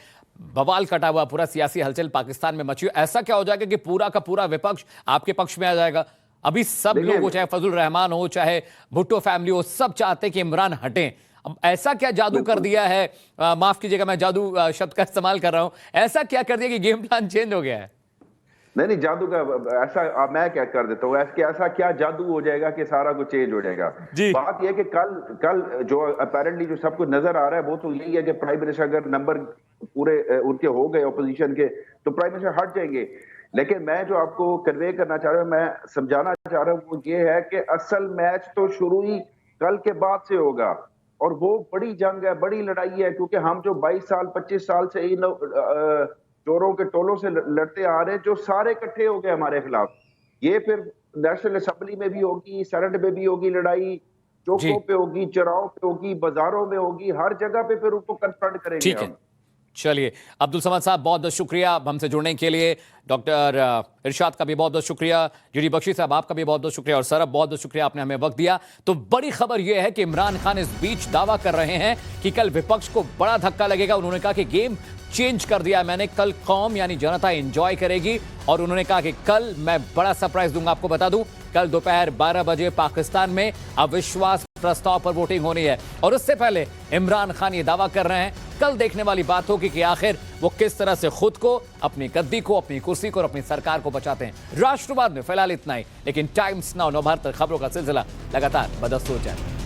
बवाल कटा हुआ, पूरा सियासी हलचल पाकिस्तान में मची, ऐसा क्या हो जाएगा कि पूरा का पूरा विपक्ष आपके पक्ष में आ जाएगा? अभी सब लोग हो, चाहे फजल रहमान हो, चाहे भुट्टो फैमिली हो, सब चाहते हैं कि इमरान हटें। अब ऐसा क्या जादू कर दिया है, माफ कीजिएगा मैं जादू शब्द का इस्तेमाल कर रहा हूं, ऐसा क्या कर दिया कि गेम प्लान चेंज हो गया है? नहीं जादू का ऐसा मैं क्या कर देता हूँ, ऐसा क्या जादू हो जाएगा कि सारा कुछ चेंज हो जाएगा। बात यह कि कल जो अपेरेंटली जो सब कुछ नजर आ रहा है वो तो यही है कि प्राइम मिनिस्टर अगर नंबर पूरे उनके हो गए अपोजिशन के तो प्राइम मिनिस्टर हट जाएंगे। लेकिन मैं जो आपको कन्वे करना चाह रहा हूँ, मैं समझाना चाह रहा हूँ, वो ये है कि असल मैच तो शुरू ही कल के बाद से होगा, और वो बड़ी जंग है, बड़ी लड़ाई है, क्योंकि हम जो 22 साल 25 साल से इन चोरों के टोलों से लड़ते आ रहे हैं, जो सारे इकट्ठे हो गए हमारे खिलाफ। ये फिर नेशनल असेंबली में भी होगी, सेनेट में भी होगी लड़ाई, चौकों पे होगी, चौराहों पे होगी, बाजारों में होगी, हर जगह पे फिर उनको कन्फ्रंट करेंगे हम। चलिए, अब्दुल समद साहब बहुत बहुत शुक्रिया हमसे जुड़ने के लिए, डॉक्टर इरशाद का भी बहुत बहुत शुक्रिया, जीडी बख्शी साहब आपका भी बहुत बहुत शुक्रिया, और सरब बहुत बहुत शुक्रिया, आपने हमें वक्त दिया। तो बड़ी खबर यह है कि इमरान खान इस बीच दावा कर रहे हैं कि कल विपक्ष को बड़ा धक्का लगेगा। उन्होंने कहा कि गेम चेंज कर दिया मैंने, कल कौम यानी जनता एंजॉय करेगी, और उन्होंने कहा कि कल मैं बड़ा सरप्राइज दूंगा। आपको बता दूं, कल दोपहर 12 बजे पाकिस्तान में अविश्वास प्रस्ताव पर वोटिंग होनी है, और उससे पहले इमरान खान ये दावा कर रहे हैं। कल देखने वाली बात होगी कि आखिर वो किस तरह से खुद को, अपनी गद्दी को, अपनी कुर्सी को और अपनी सरकार को बचाते हैं। राष्ट्रवाद में फिलहाल इतना ही, लेकिन टाइम्स नाउ नवभारत खबरों का सिलसिला लगातार बदस्तूर जारी।